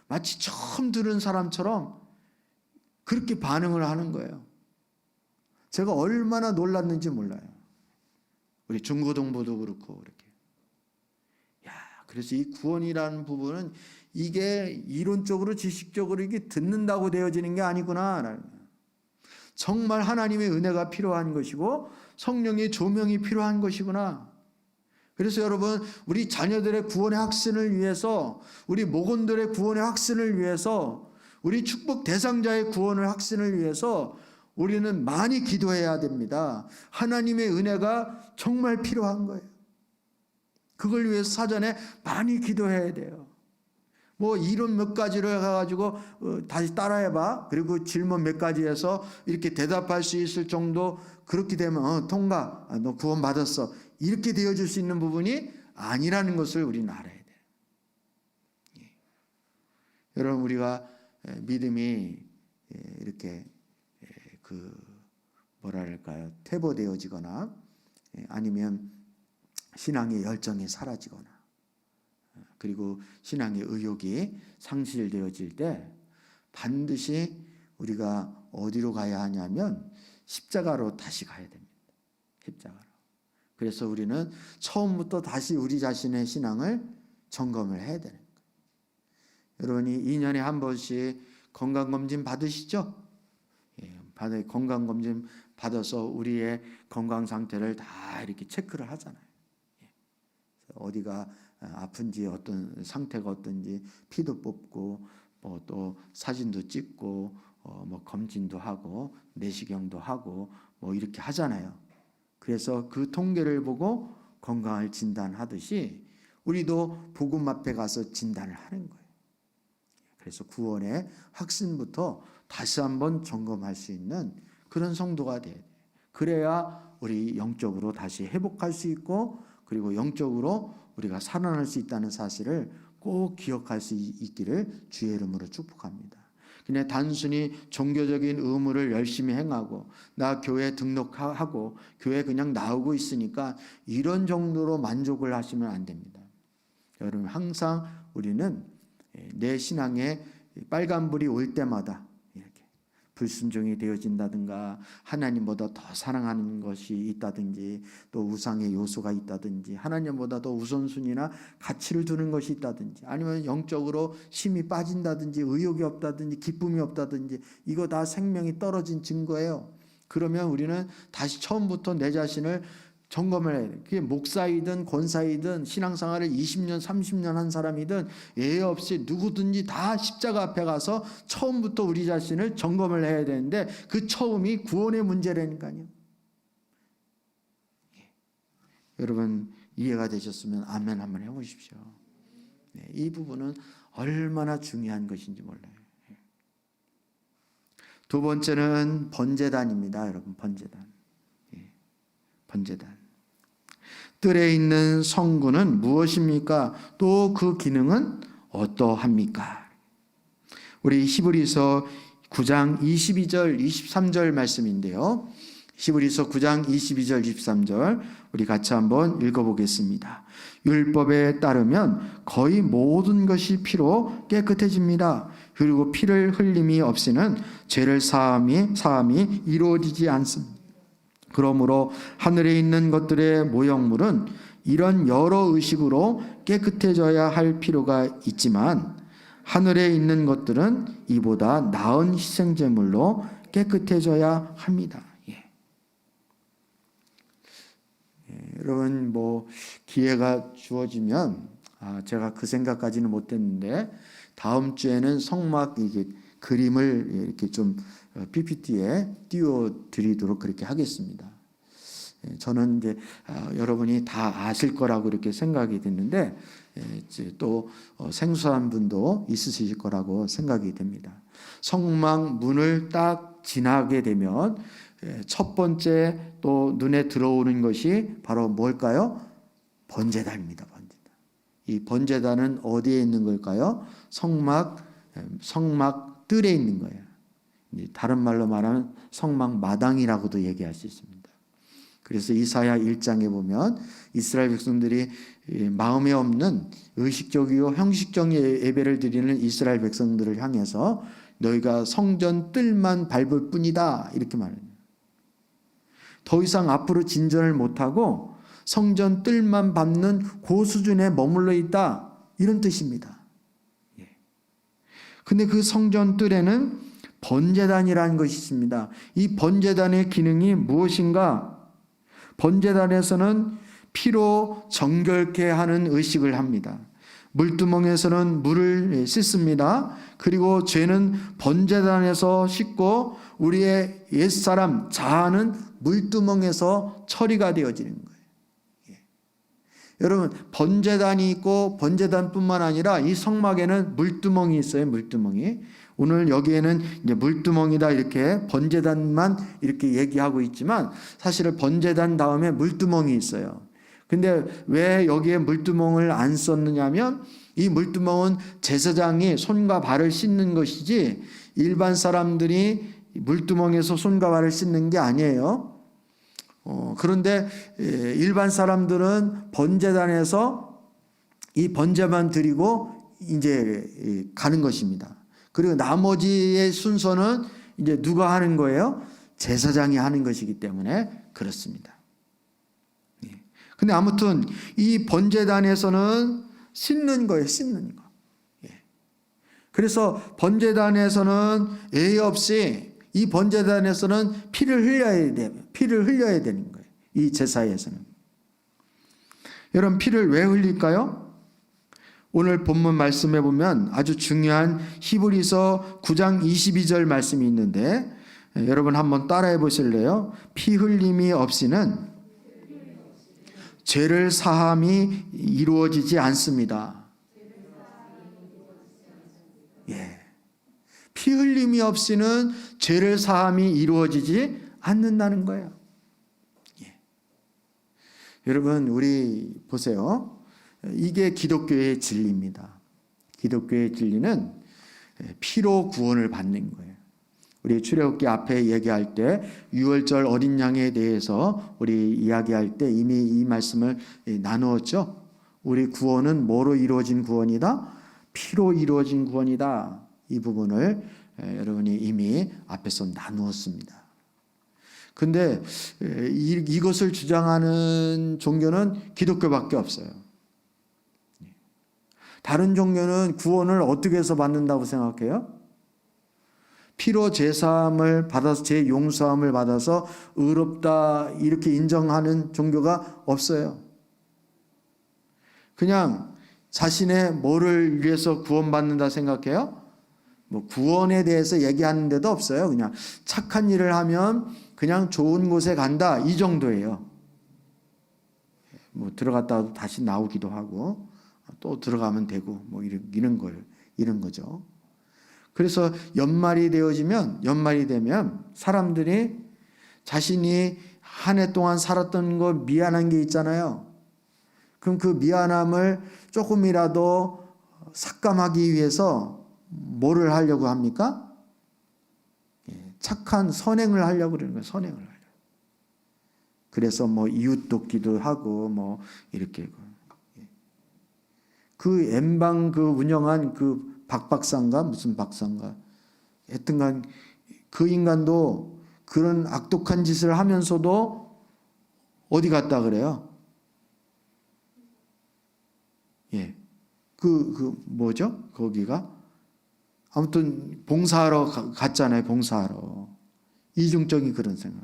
마치 처음 들은 사람처럼 그렇게 반응을 하는 거예요. 제가 얼마나 놀랐는지 몰라요. 우리 중고동부도 그렇고 그렇게. 그래서 이 구원이라는 부분은 이게 이론적으로 지식적으로 이게 듣는다고 되어지는 게 아니구나. 정말 하나님의 은혜가 필요한 것이고 성령의 조명이 필요한 것이구나. 그래서 여러분 우리 자녀들의 구원의 확신을 위해서 우리 목원들의 구원의 확신을 위해서 우리 축복 대상자의 구원의 확신을 위해서 우리는 많이 기도해야 됩니다. 하나님의 은혜가 정말 필요한 거예요. 그걸 위해서 사전에 많이 기도해야 돼요. 뭐 이론 몇 가지를 해가지고 다시 따라해봐. 그리고 질문 몇 가지에서 이렇게 대답할 수 있을 정도 그렇게 되면 통과. 너 구원 받았어. 이렇게 되어줄 수 있는 부분이 아니라는 것을 우리는 알아야 돼요. 여러분 우리가 믿음이 이렇게 뭐랄까요? 퇴보되어지거나 아니면 신앙의 열정이 사라지거나 그리고 신앙의 의욕이 상실되어질 때 반드시 우리가 어디로 가야 하냐면 십자가로 다시 가야 됩니다. 십자가로. 그래서 우리는 처음부터 다시 우리 자신의 신앙을 점검을 해야 되는 거예요. 여러분이 2년에 한 번씩 건강검진 받으시죠? 건강검진 받아서 우리의 건강 상태를 다 이렇게 체크를 하잖아요. 어디가 아픈지 어떤 상태가 어떤지 피도 뽑고 뭐 또 사진도 찍고 뭐 검진도 하고 내시경도 하고 뭐 이렇게 하잖아요. 그래서 그 통계를 보고 건강을 진단하듯이 우리도 복음 앞에 가서 진단을 하는 거예요. 그래서 구원의 확신부터 다시 한번 점검할 수 있는 그런 성도가 돼야 돼요. 그래야 우리 영적으로 다시 회복할 수 있고 그리고 영적으로 우리가 살아날 수 있다는 사실을 꼭 기억할 수 있기를 주의 이름으로 축복합니다. 그냥 단순히 종교적인 의무를 열심히 행하고 나 교회 등록하고 교회 그냥 나오고 있으니까 이런 정도로 만족을 하시면 안 됩니다. 여러분 항상 우리는 내 신앙에 빨간불이 올 때마다 이렇게 불순종이 되어진다든가, 하나님보다 더 사랑하는 것이 있다든지, 또 우상의 요소가 있다든지, 하나님보다 더 우선순위나 가치를 두는 것이 있다든지, 아니면 영적으로 힘이 빠진다든지, 의욕이 없다든지, 기쁨이 없다든지, 이거 다 생명이 떨어진 증거예요. 그러면 우리는 다시 처음부터 내 자신을 점검을 해야 돼요. 그게 목사이든 권사이든 신앙생활을 20년 30년 한 사람이든 예외 없이 누구든지 다 십자가 앞에 가서 처음부터 우리 자신을 점검을 해야 되는데, 그 처음이 구원의 문제라니까요. 여러분 이해가 되셨으면 아멘 한번 해보십시오. 이 부분은 얼마나 중요한 것인지 몰라요. 두 번째는 번제단입니다. 여러분, 번제단. 번제단. 뜰에 있는 성구는 무엇입니까? 또 그 기능은 어떠합니까? 우리 히브리서 9장 22절 23절 말씀인데요. 히브리서 9장 22절 23절 우리 같이 한번 읽어보겠습니다. 율법에 따르면 거의 모든 것이 피로 깨끗해집니다. 그리고 피를 흘림이 없이는 죄를 사함이 이루어지지 않습니다. 그러므로 하늘에 있는 것들의 모형물은 이런 여러 의식으로 깨끗해져야 할 필요가 있지만, 하늘에 있는 것들은 이보다 나은 희생제물로 깨끗해져야 합니다. 여러분 기회가 주어지면, 제가 그 생각까지는 못했는데 다음 주에는 성막 그림을 이렇게 좀 PPT에 띄워드리도록 그렇게 하겠습니다. 저는 이제 여러분이 다 아실 거라고 이렇게 생각이 됐는데, 또 생소한 분도 있으실 거라고 생각이 됩니다. 성막 문을 딱 지나게 되면 첫 번째 또 눈에 들어오는 것이 바로 뭘까요? 번제단입니다. 번제단. 이 번제단은 어디에 있는 걸까요? 성막 뜰에 있는 거예요. 다른 말로 말하면 성막 마당이라고도 얘기할 수 있습니다. 그래서 이사야 1장에 보면 이스라엘 백성들이 마음에 없는 의식적이고 형식적인 예배를 드리는 이스라엘 백성들을 향해서 너희가 성전 뜰만 밟을 뿐이다 이렇게 말해요. 더 이상 앞으로 진전을 못하고 성전 뜰만 밟는 그 수준에 머물러 있다, 이런 뜻입니다. 근데 그 성전 뜰에는 번제단이라는 것이 있습니다. 이 번제단의 기능이 무엇인가? 번제단에서는 피로 정결케 하는 의식을 합니다. 물두멍에서는 물을 씻습니다. 그리고 죄는 번제단에서 씻고 우리의 옛사람 자아는 물두멍에서 처리가 되어지는 거예요. 여러분, 번제단이 있고 번제단뿐만 아니라 이 성막에는 물두멍이 있어요. 물두멍이. 오늘 여기에는 이제 물두멍이다 이렇게 번제단만 이렇게 얘기하고 있지만, 사실은 번제단 다음에 물두멍이 있어요. 근데 왜 여기에 물두멍을 안 썼느냐면, 이 물두멍은 제사장이 손과 발을 씻는 것이지 일반 사람들이 물두멍에서 손과 발을 씻는 게 아니에요. 그런데 일반 사람들은 번제단에서 이 번제만 드리고 이제 가는 것입니다. 그리고 나머지의 순서는 이제 누가 하는 거예요? 제사장이 하는 것이기 때문에 그렇습니다. 근데 아무튼 이 번제단에서는 씻는 거예요. 씻는 거. 그래서 번제단에서는 예의 없이 이 번제단에서는 피를 흘려야 되는 거예요. 이 제사에서는. 여러분, 피를 왜 흘릴까요? 오늘 본문 말씀해 보면 아주 중요한 히브리서 9장 22절 말씀이 있는데, 여러분 한번 따라해 보실래요? 피 흘림이 없이는 죄를 사함이 이루어지지 않습니다. 피 흘림이 없이는 죄를 사함이 이루어지지 않는다는 거예요. 여러분, 우리 보세요. 이게 기독교의 진리입니다. 기독교의 진리는 피로 구원을 받는 거예요. 우리 출애굽기 앞에 얘기할 때 유월절 어린 양에 대해서 우리 이야기할 때 이미 이 말씀을 나누었죠. 우리 구원은 뭐로 이루어진 구원이다? 피로 이루어진 구원이다. 이 부분을 여러분이 이미 앞에서 나누었습니다. 근데 이것을 주장하는 종교는 기독교밖에 없어요. 다른 종교는 구원을 어떻게 해서 받는다고 생각해요? 피로 제사함을 받아서 제 용서함을 받아서 의롭다 이렇게 인정하는 종교가 없어요. 그냥 자신의 뭐를 위해서 구원받는다 생각해요? 뭐 구원에 대해서 얘기하는 데도 없어요. 그냥 착한 일을 하면 그냥 좋은 곳에 간다 이 정도예요. 뭐 들어갔다 다시 나오기도 하고 또 들어가면 되고 뭐 이런 거죠. 그래서 연말이 되면 사람들이 자신이 한 해 동안 살았던 거 미안한 게 있잖아요. 그럼 그 미안함을 조금이라도 삭감하기 위해서 뭐를 하려고 합니까? 착한 선행을 하려고 그러는 거예요. 선행을 하려고. 그래서 뭐 이웃 돕기도 하고 뭐 이렇게 그 엠방 그 운영한 그 박박사인가 무슨 박사인가 하여튼간 그 인간도 그런 악독한 짓을 하면서도 어디 갔다 그래요? 예. 뭐죠? 거기가 아무튼 봉사하러 갔잖아요. 봉사하러. 이중적인 그런 생각.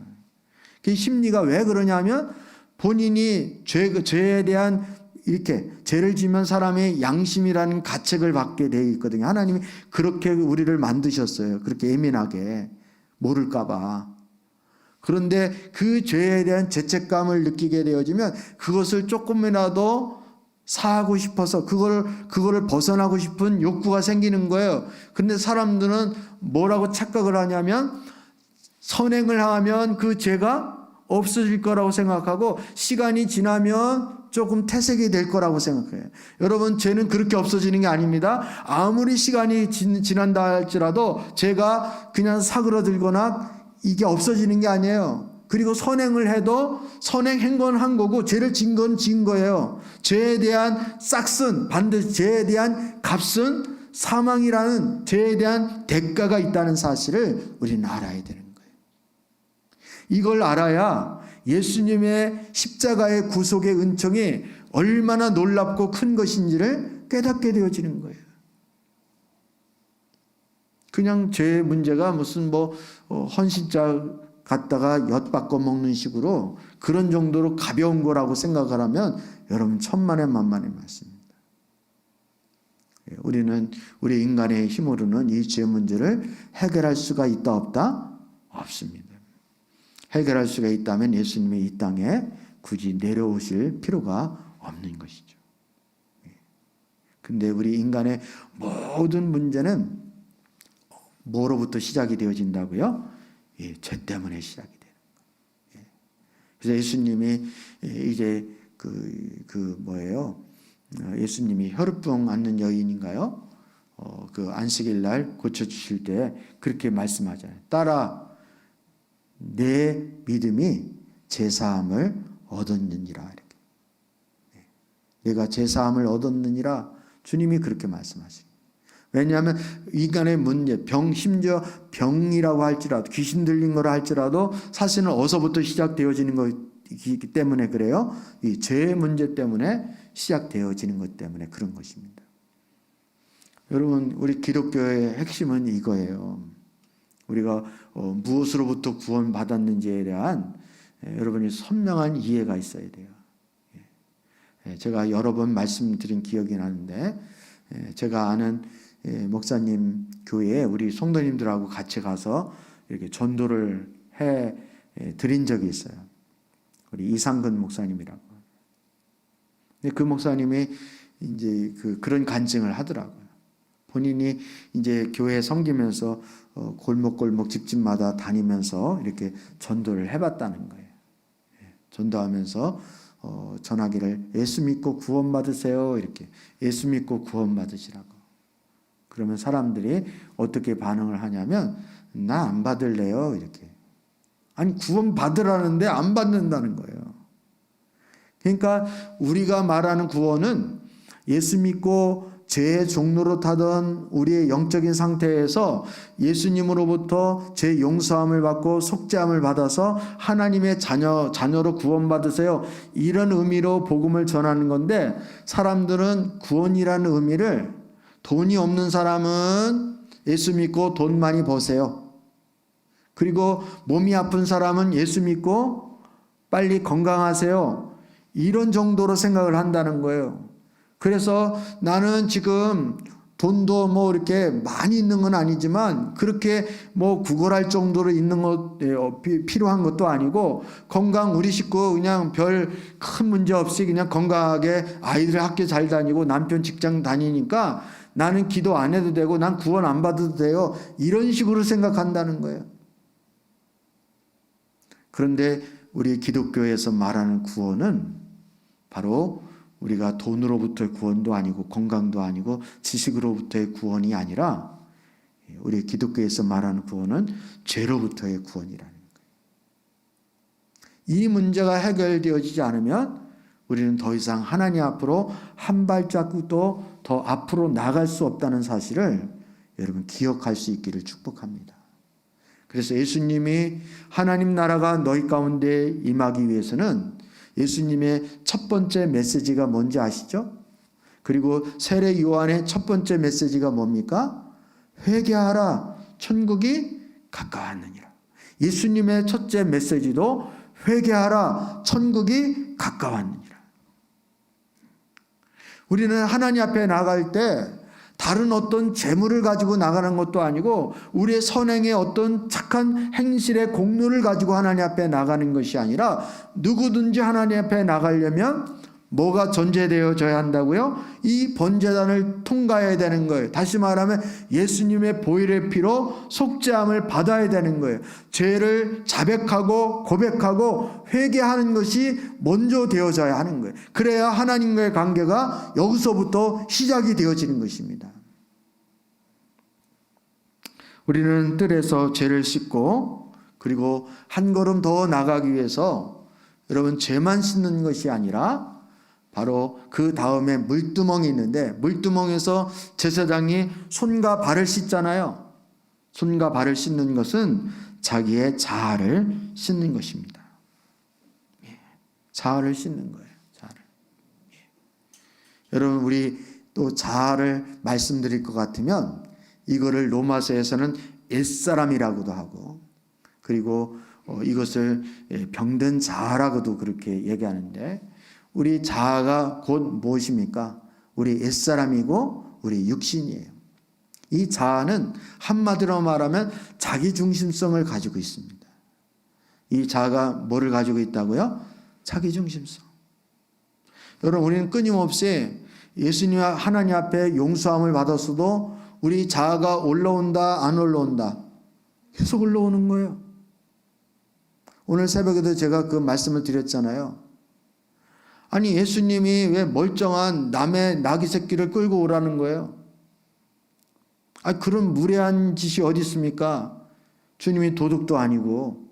그 심리가 왜 그러냐면 본인이 죄에 대한 이렇게 죄를 지면 사람의 양심이라는 가책을 받게 되어 있거든요. 하나님이 그렇게 우리를 만드셨어요. 그렇게 예민하게 모를까 봐. 그런데 그 죄에 대한 죄책감을 느끼게 되어지면 그것을 조금이라도 사하고 싶어서 그거를 벗어나고 싶은 욕구가 생기는 거예요. 근데 사람들은 뭐라고 착각을 하냐면 선행을 하면 그 죄가 없어질 거라고 생각하고 시간이 지나면 조금 퇴색이 될 거라고 생각해요. 여러분 죄는 그렇게 없어지는 게 아닙니다. 아무리 시간이 지난다 할지라도 죄가 그냥 사그러들거나 이게 없어지는 게 아니에요. 그리고 선행을 해도 선행한 건 한 거고 죄를 진 건 진 거예요. 죄에 대한 싹슨 반드시 죄에 대한 값은 사망이라는 죄에 대한 대가가 있다는 사실을 우리는 알아야 되는 거예요. 이걸 알아야 예수님의 십자가의 구속의 은총이 얼마나 놀랍고 큰 것인지를 깨닫게 되어지는 거예요. 그냥 죄의 문제가 무슨 헌신자 갖다가 엿바꿔 먹는 식으로 그런 정도로 가벼운 거라고 생각을 하면 여러분 천만의 만만의 말씀입니다. 우리는 우리 인간의 힘으로는 이 죄 문제를 해결할 수가 있다 없다? 없습니다. 해결할 수가 있다면 예수님이 이 땅에 굳이 내려오실 필요가 없는 것이죠. 근데 우리 인간의 모든 문제는 뭐로부터 시작이 되어진다고요? 죄 때문에 시작이 되는 거예요. 그래서 예수님이 이제 예수님이 혈우병 앓는 여인인가요? 그 안식일 날 고쳐주실 때 그렇게 말씀하잖아요. 딸아, 내 믿음이 제사함을 얻었느니라. 이렇게. 내가 제사함을 얻었느니라. 주님이 그렇게 말씀하십니다. 왜냐하면 인간의 문제, 심지어 병이라고 할지라도 귀신 들린 거라 할지라도 사실은 어서부터 시작되어지는 것이기 때문에 그래요. 이 죄의 문제 때문에 시작되어지는 것 때문에 그런 것입니다. 여러분 우리 기독교의 핵심은 이거예요. 우리가 무엇으로부터 구원받았는지에 대한 여러분이 선명한 이해가 있어야 돼요. 제가 여러 번 말씀드린 기억이 나는데 제가 아는 목사님 교회에 우리 성도님들하고 같이 가서 이렇게 전도를 해 드린 적이 있어요. 우리 이상근 목사님이라고. 근데 그 목사님이 이제 그런 간증을 하더라고요. 본인이 이제 교회 섬기면서 골목골목 집집마다 다니면서 이렇게 전도를 해봤다는 거예요. 전도하면서 전하기를 예수 믿고 구원받으세요. 이렇게 예수 믿고 구원받으시라고. 그러면 사람들이 어떻게 반응을 하냐면 나 안 받을래요. 이렇게. 아니 구원 받으라는데 안 받는다는 거예요. 그러니까 우리가 말하는 구원은 예수 믿고 죄의 종로로 타던 우리의 영적인 상태에서 예수님으로부터 죄 용서함을 받고 속죄함을 받아서 하나님의 자녀로 구원받으세요. 이런 의미로 복음을 전하는 건데, 사람들은 구원이라는 의미를 돈이 없는 사람은 예수 믿고 돈 많이 버세요. 그리고 몸이 아픈 사람은 예수 믿고 빨리 건강하세요. 이런 정도로 생각을 한다는 거예요. 그래서 나는 지금 돈도 뭐 이렇게 많이 있는 건 아니지만 그렇게 뭐 구걸할 정도로 있는 것 필요한 것도 아니고, 건강 우리 식구 그냥 별 큰 문제 없이 그냥 건강하게 아이들 학교 잘 다니고 남편 직장 다니니까 나는 기도 안 해도 되고 난 구원 안 받아도 돼요. 이런 식으로 생각한다는 거예요. 그런데 우리 기독교에서 말하는 구원은 바로 우리가 돈으로부터의 구원도 아니고 건강도 아니고 지식으로부터의 구원이 아니라, 우리 기독교에서 말하는 구원은 죄로부터의 구원이라는 거예요. 이 문제가 해결되어지지 않으면 우리는 더 이상 하나님 앞으로 한 발자국도 더 앞으로 나갈 수 없다는 사실을 여러분 기억할 수 있기를 축복합니다. 그래서 예수님이 하나님 나라가 너희 가운데 임하기 위해서는 예수님의 첫 번째 메시지가 뭔지 아시죠? 그리고 세례 요한의 첫 번째 메시지가 뭡니까? 회개하라, 천국이 가까웠느니라. 예수님의 첫째 메시지도 회개하라, 천국이 가까웠느니라. 우리는 하나님 앞에 나갈 때 다른 어떤 재물을 가지고 나가는 것도 아니고 우리의 선행의 어떤 착한 행실의 공로를 가지고 하나님 앞에 나가는 것이 아니라, 누구든지 하나님 앞에 나가려면 뭐가 전제되어져야 한다고요? 이 번제단을 통과해야 되는 거예요. 다시 말하면 예수님의 보혈의 피로 속죄함을 받아야 되는 거예요. 죄를 자백하고 고백하고 회개하는 것이 먼저 되어져야 하는 거예요. 그래야 하나님과의 관계가 여기서부터 시작이 되어지는 것입니다. 우리는 뜰에서 죄를 씻고 그리고 한 걸음 더 나가기 위해서 여러분 죄만 씻는 것이 아니라 바로 그 다음에 물두멍이 있는데, 물두멍에서 제사장이 손과 발을 씻잖아요. 손과 발을 씻는 것은 자기의 자아를 씻는 것입니다. 자아를 씻는 거예요. 자아를. 여러분, 우리 또 자아를 말씀드릴 것 같으면 이거를 로마서에서는 옛사람이라고도 하고, 그리고 이것을 병든 자아라고도 그렇게 얘기하는데, 우리 자아가 곧 무엇입니까? 우리 옛사람이고 우리 육신이에요. 이 자아는 한마디로 말하면 자기중심성을 가지고 있습니다. 이 자아가 뭐를 가지고 있다고요? 자기중심성. 여러분, 우리는 끊임없이 예수님 하나님 앞에 용서함을 받았어도 우리 자아가 올라온다 안 올라온다? 계속 올라오는 거예요. 오늘 새벽에도 제가 그 말씀을 드렸잖아요. 아니, 예수님이 왜 멀쩡한 남의 나귀 새끼를 끌고 오라는 거예요? 그런 무례한 짓이 어디 있습니까? 주님이 도둑도 아니고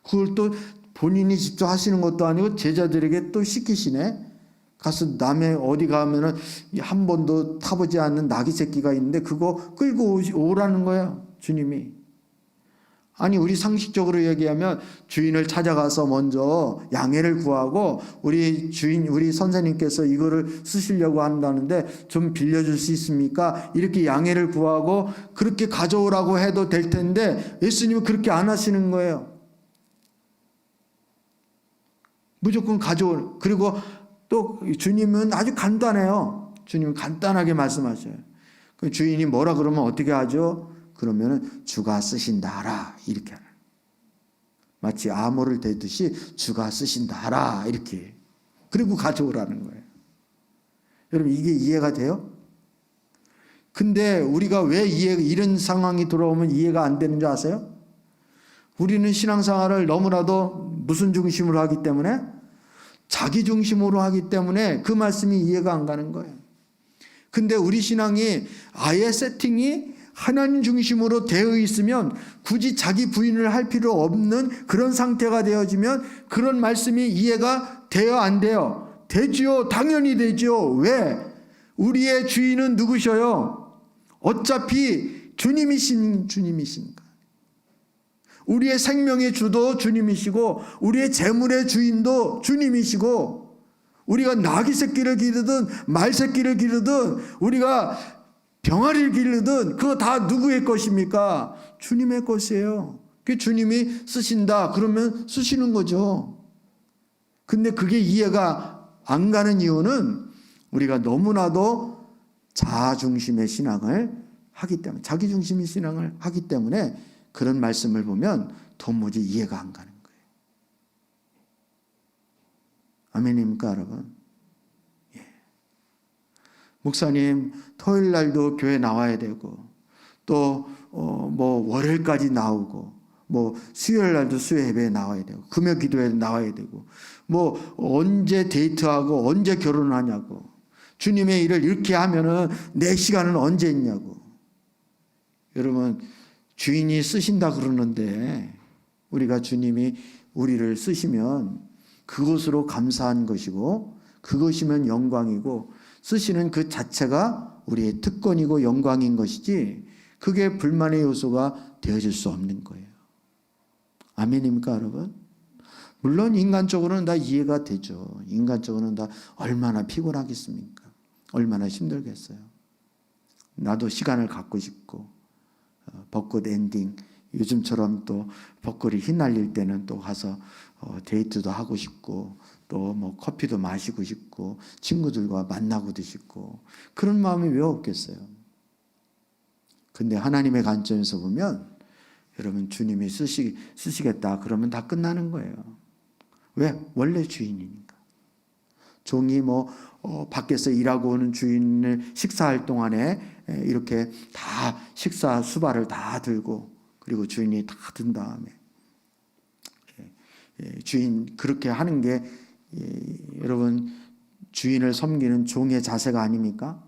그걸 또 본인이 직접 하시는 것도 아니고 제자들에게 또 시키시네. 가서 남의 어디 가면은 한 번도 타보지 않는 나귀 새끼가 있는데 그거 끌고 오라는 거예요, 주님이. 아니, 우리 상식적으로 얘기하면 주인을 찾아가서 먼저 양해를 구하고 우리 주인, 우리 선생님께서 이거를 쓰시려고 한다는데 좀 빌려줄 수 있습니까? 이렇게 양해를 구하고 그렇게 가져오라고 해도 될 텐데 예수님은 그렇게 안 하시는 거예요. 무조건 가져올. 그리고 또 주님은 아주 간단해요. 주님은 간단하게 말씀하셔요. 그 주인이 뭐라 그러면 어떻게 하죠? 그러면은 주가 쓰신다 하라, 이렇게 하는. 마치 암호를 대듯이 주가 쓰신다 하라, 이렇게. 그리고 가져오라는 거예요. 여러분, 이게 이해가 돼요? 근데 우리가 왜 이런 상황이 들어오면 이해가 안 되는 줄 아세요? 우리는 신앙생활을 너무나도 무슨 중심으로 하기 때문에? 자기 중심으로 하기 때문에 그 말씀이 이해가 안 가는 거예요. 근데 우리 신앙이 아예 세팅이 하나님 중심으로 되어 있으면 굳이 자기 부인을 할 필요 없는 그런 상태가 되어지면 그런 말씀이 이해가 돼요, 안 돼요? 되지요. 당연히 되죠. 왜? 우리의 주인은 누구셔요? 어차피 주님이시니까. 우리의 생명의 주도 주님이시고 우리의 재물의 주인도 주님이시고 우리가 나귀 새끼를 기르든 말 새끼를 기르든 우리가 병아리를 기르든 그거 다 누구의 것입니까? 주님의 것이에요. 그 주님이 쓰신다 그러면 쓰시는 거죠. 근데 그게 이해가 안 가는 이유는 우리가 너무나도 자아중심의 신앙을 하기 때문에 자기중심의 신앙을 하기 때문에 그런 말씀을 보면 도무지 이해가 안 가는 거예요. 아멘입니까 여러분? 예. 목사님 토요일 날도 교회 나와야 되고 또 월요일까지 나오고 수요일 날도 수요 예배에 나와야 되고 금요 기도에 나와야 되고 언제 데이트하고 언제 결혼하냐고 주님의 일을 이렇게 하면은 내 시간은 언제 있냐고. 여러분 주인이 쓰신다 그러는데 우리가 주님이 우리를 쓰시면 그것으로 감사한 것이고 그것이면 영광이고 쓰시는 그 자체가 우리의 특권이고 영광인 것이지 그게 불만의 요소가 되어질 수 없는 거예요. 아멘입니까 여러분? 물론 인간적으로는 다 이해가 되죠. 인간적으로는 다 얼마나 피곤하겠습니까? 얼마나 힘들겠어요. 나도 시간을 갖고 싶고 벚꽃 엔딩 요즘처럼 또 벚꽃이 휘날릴 때는 또 가서 데이트도 하고 싶고 또 커피도 마시고 싶고 친구들과 만나고도 싶고 그런 마음이 왜 없겠어요? 근데 하나님의 관점에서 보면 여러분 주님이 쓰시겠다 그러면 다 끝나는 거예요. 왜? 원래 주인이니까. 종이 밖에서 일하고 오는 주인을 식사할 동안에 이렇게 다 식사 수발을 다 들고 그리고 주인이 다 든 다음에 주인 그렇게 하는 게 여러분 주인을 섬기는 종의 자세가 아닙니까?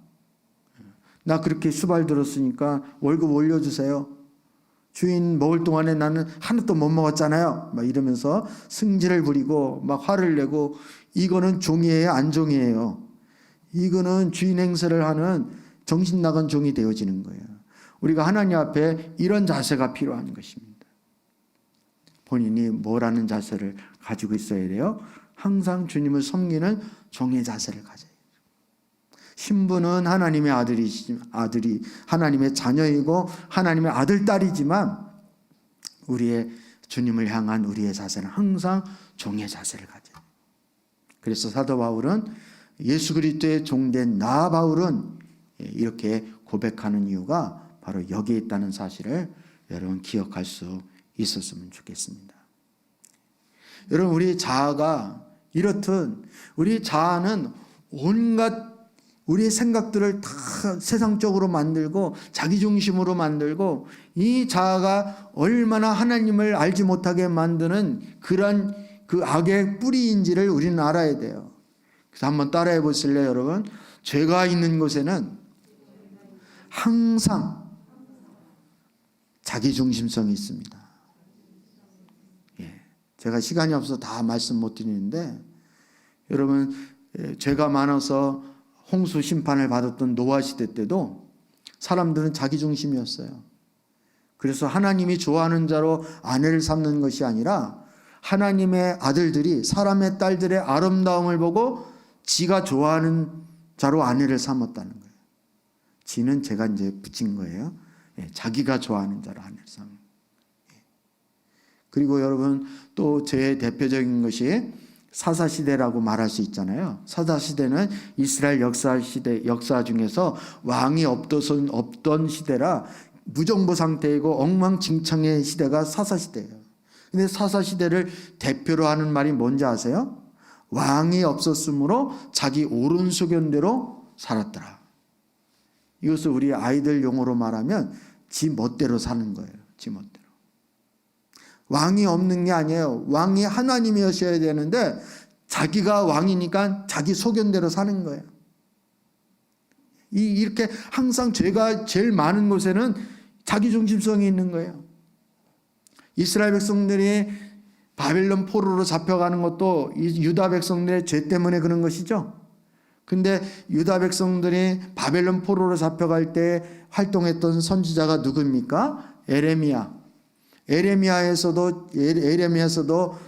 나 그렇게 수발 들었으니까 월급 올려주세요. 주인 먹을 동안에 나는 하나도 못 먹었잖아요. 막 이러면서 승질을 부리고 막 화를 내고 이거는 종이에요, 안 종이에요? 이거는 주인 행세를 하는 정신 나간 종이 되어지는 거예요. 우리가 하나님 앞에 이런 자세가 필요한 것입니다. 본인이 뭐라는 자세를 가지고 있어야 돼요? 항상 주님을 섬기는 종의 자세를 가져야 돼요. 신부는 하나님의 아들이 하나님의 자녀이고 하나님의 아들, 딸이지만 우리의 주님을 향한 우리의 자세는 항상 종의 자세를 가져요. 그래서 사도 바울은 예수 그리스도의 종된 나 바울은 이렇게 고백하는 이유가 바로 여기에 있다는 사실을 여러분 기억할 수 있었으면 좋겠습니다. 여러분 우리 자아가 이렇듯 우리 자아는 온갖 우리의 생각들을 다 세상적으로 만들고 자기중심으로 만들고 이 자아가 얼마나 하나님을 알지 못하게 만드는 그런 그 악의 뿌리인지를 우리는 알아야 돼요. 그래서 한번 따라해 보실래요 여러분? 죄가 있는 곳에는 항상 자기중심성이 있습니다. 제가 시간이 없어서 다 말씀 못 드리는데 여러분 죄가 많아서 홍수 심판을 받았던 노아 시대 때도 사람들은 자기중심이었어요. 그래서 하나님이 좋아하는 자로 아내를 삼는 것이 아니라 하나님의 아들들이 사람의 딸들의 아름다움을 보고 지가 좋아하는 자로 아내를 삼았다는 거예요. 지는 제가 이제 붙인 거예요. 자기가 좋아하는 자로 아내를 삼는 거예요. 그리고 여러분 또 제 대표적인 것이 사사시대라고 말할 수 있잖아요. 사사시대는 이스라엘 역사 중에서 왕이 없던 시대라 무정부 상태이고 엉망진창의 시대가 사사시대예요. 근데 사사시대를 대표로 하는 말이 뭔지 아세요? 왕이 없었으므로 자기 오른소견대로 살았더라. 이것을 우리 아이들 용어로 말하면 지 멋대로 사는 거예요. 지 멋대로. 왕이 없는 게 아니에요. 왕이 하나님이셔야 되는데 자기가 왕이니까 자기 소견대로 사는 거예요. 이렇게 항상 죄가 제일 많은 곳에는 자기중심성이 있는 거예요. 이스라엘 백성들이 바벨론 포로로 잡혀가는 것도 유다 백성들의 죄 때문에 그런 것이죠. 근데 유다 백성들이 바벨론 포로로 잡혀갈 때 활동했던 선지자가 누굽니까? 에레미야에서도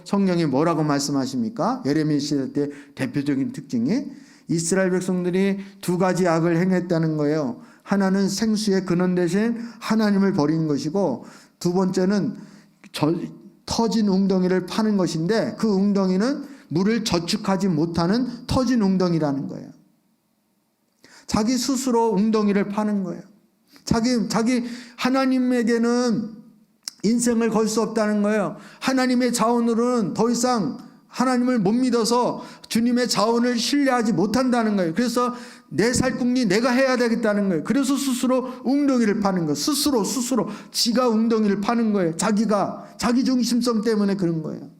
성령이 뭐라고 말씀하십니까? 에레미야 시대 때 대표적인 특징이 이스라엘 백성들이 두 가지 악을 행했다는 거예요. 하나는 생수의 근원 대신 하나님을 버리는 것이고, 두 번째는 터진 웅덩이를 파는 것인데, 그 웅덩이는 물을 저축하지 못하는 터진 웅덩이라는 거예요. 자기 스스로 웅덩이를 파는 거예요. 자기 하나님에게는 인생을 걸 수 없다는 거예요. 하나님의 자원으로는 더 이상 하나님을 못 믿어서 주님의 자원을 신뢰하지 못한다는 거예요. 그래서 내 살궁리 내가 해야 되겠다는 거예요. 그래서 스스로 웅덩이를 파는 거예요. 스스로 지가 웅덩이를 파는 거예요. 자기 중심성 때문에 그런 거예요.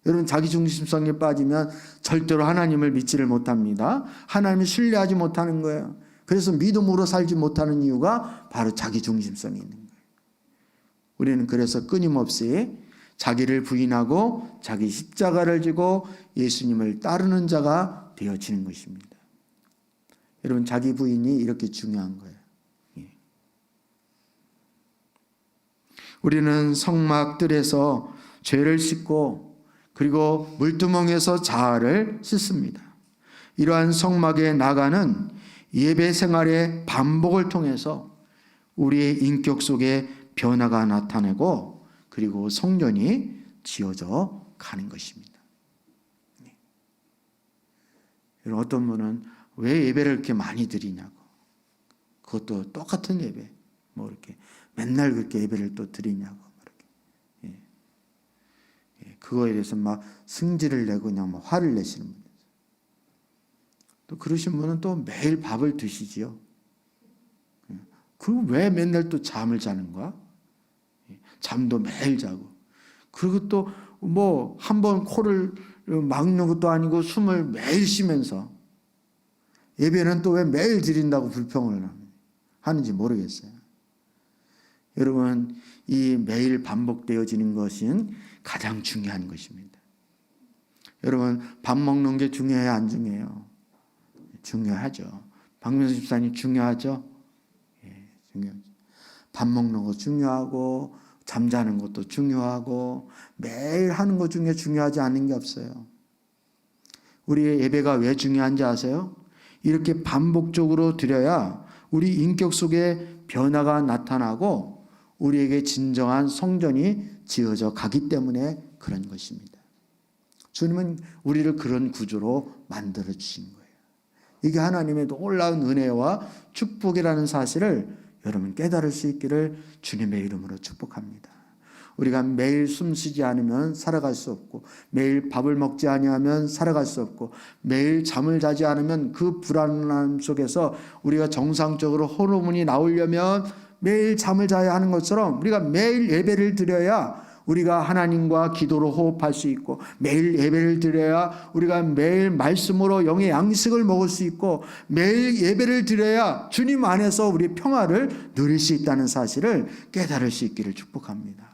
여러분, 자기 중심성에 빠지면 절대로 하나님을 믿지를 못합니다. 하나님을 신뢰하지 못하는 거예요. 그래서 믿음으로 살지 못하는 이유가 바로 자기 중심성이 있는 거예요. 우리는 그래서 끊임없이 자기를 부인하고 자기 십자가를 지고 예수님을 따르는 자가 되어지는 것입니다. 여러분, 자기 부인이 이렇게 중요한 거예요. 우리는 성막들에서 죄를 씻고 그리고 물두멍에서 자아를 씻습니다. 이러한 성막에 나가는 예배 생활의 반복을 통해서 우리의 인격 속에 변화가 나타나고 그리고 성전이 지어져 가는 것입니다. 어떤 분은 왜 예배를 이렇게 많이 드리냐고. 그것도 똑같은 예배. 이렇게 맨날 그렇게 예배를 또 드리냐고. 그거에 대해서 막 승질을 내고 그냥 막 화를 내시는 분들. 또 그러신 분은 또 매일 밥을 드시지요. 그리고 왜 맨날 또 잠을 자는 거야? 잠도 매일 자고. 그리고 또 한 번 코를 막는 것도 아니고 숨을 매일 쉬면서 예배는 또 왜 매일 드린다고 불평을 하는지 모르겠어요. 여러분, 이 매일 반복되어지는 것은 가장 중요한 것입니다. 여러분, 밥 먹는 게 중요해요, 안 중요해요? 중요하죠. 박명수 집사님 중요하죠? 중요하죠. 밥 먹는 거 중요하고 잠자는 것도 중요하고 매일 하는 것 중에 중요하지 않은 게 없어요. 우리의 예배가 왜 중요한지 아세요? 이렇게 반복적으로 드려야 우리 인격 속에 변화가 나타나고 우리에게 진정한 성전이 지어져 가기 때문에 그런 것입니다. 주님은 우리를 그런 구조로 만들어 주신 거예요. 이게 하나님의 놀라운 은혜와 축복이라는 사실을 여러분 깨달을 수 있기를 주님의 이름으로 축복합니다. 우리가 매일 숨쉬지 않으면 살아갈 수 없고, 매일 밥을 먹지 아니하면 살아갈 수 없고, 매일 잠을 자지 않으면 그 불안함 속에서 우리가 정상적으로 호르몬이 나오려면 매일 잠을 자야 하는 것처럼 우리가 매일 예배를 드려야 우리가 하나님과 기도로 호흡할 수 있고, 매일 예배를 드려야 우리가 매일 말씀으로 영의 양식을 먹을 수 있고, 매일 예배를 드려야 주님 안에서 우리 평화를 누릴 수 있다는 사실을 깨달을 수 있기를 축복합니다.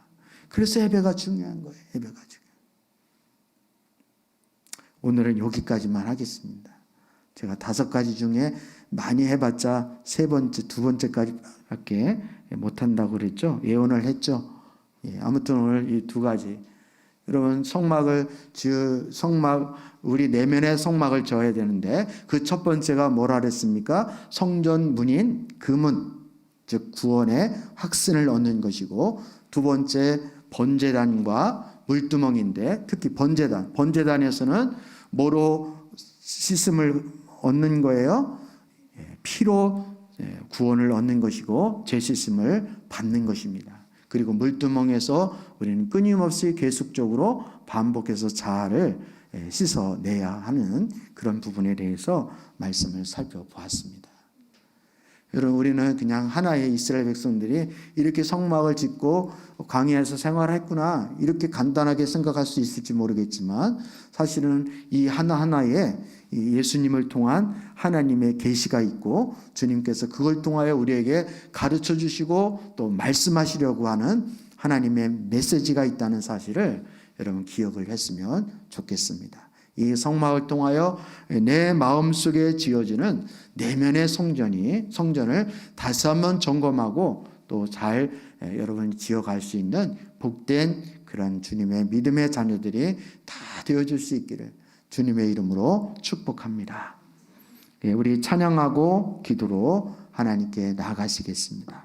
그래서 예배가 중요한 거예요. 예배가 중요해요. 오늘은 여기까지만 하겠습니다. 제가 5가지 중에 많이 해봤자 두 번째까지밖에 못한다고 그랬죠. 예언을 했죠. 아무튼 오늘 이 2가지. 여러분, 우리 내면의 성막을 져야 되는데 그 첫 번째가 뭐라 그랬습니까? 성전 문인 금은, 즉 구원의 확신을 얻는 것이고, 두 번째 번제단과 물두멍인데, 특히 번제단에서는 뭐로 씻음을 얻는 거예요? 피로 구원을 얻는 것이고 죄 씻음을 받는 것입니다. 그리고 물두멍에서 우리는 끊임없이 계속적으로 반복해서 자아를 씻어내야 하는 그런 부분에 대해서 말씀을 살펴보았습니다. 여러분, 우리는 그냥 하나의 이스라엘 백성들이 이렇게 성막을 짓고 광야에서 생활했구나, 이렇게 간단하게 생각할 수 있을지 모르겠지만, 사실은 이 하나하나에 예수님을 통한 하나님의 계시가 있고, 주님께서 그걸 통하여 우리에게 가르쳐 주시고 또 말씀하시려고 하는 하나님의 메시지가 있다는 사실을 여러분 기억을 했으면 좋겠습니다. 이 성막을 통하여 내 마음속에 지어지는 내면의 성전을 다시 한번 점검하고 또 잘 여러분이 지어갈 수 있는 복된 그런 주님의 믿음의 자녀들이 다 되어줄 수 있기를 주님의 이름으로 축복합니다. 우리 찬양하고 기도로 하나님께 나아가시겠습니다.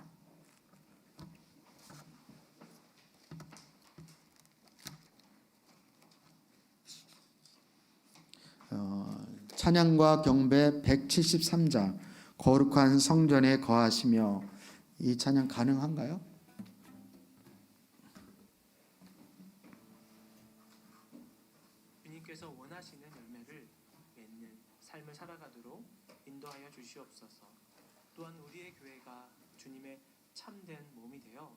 찬양과 경배 173장 거룩한 성전에 거하시며, 이 찬양 가능한가요? 주님께서 원하시는 열매를 맺는 삶을 살아가도록 인도하여 주시옵소서. 또한 우리의 교회가 주님의 참된 몸이 되어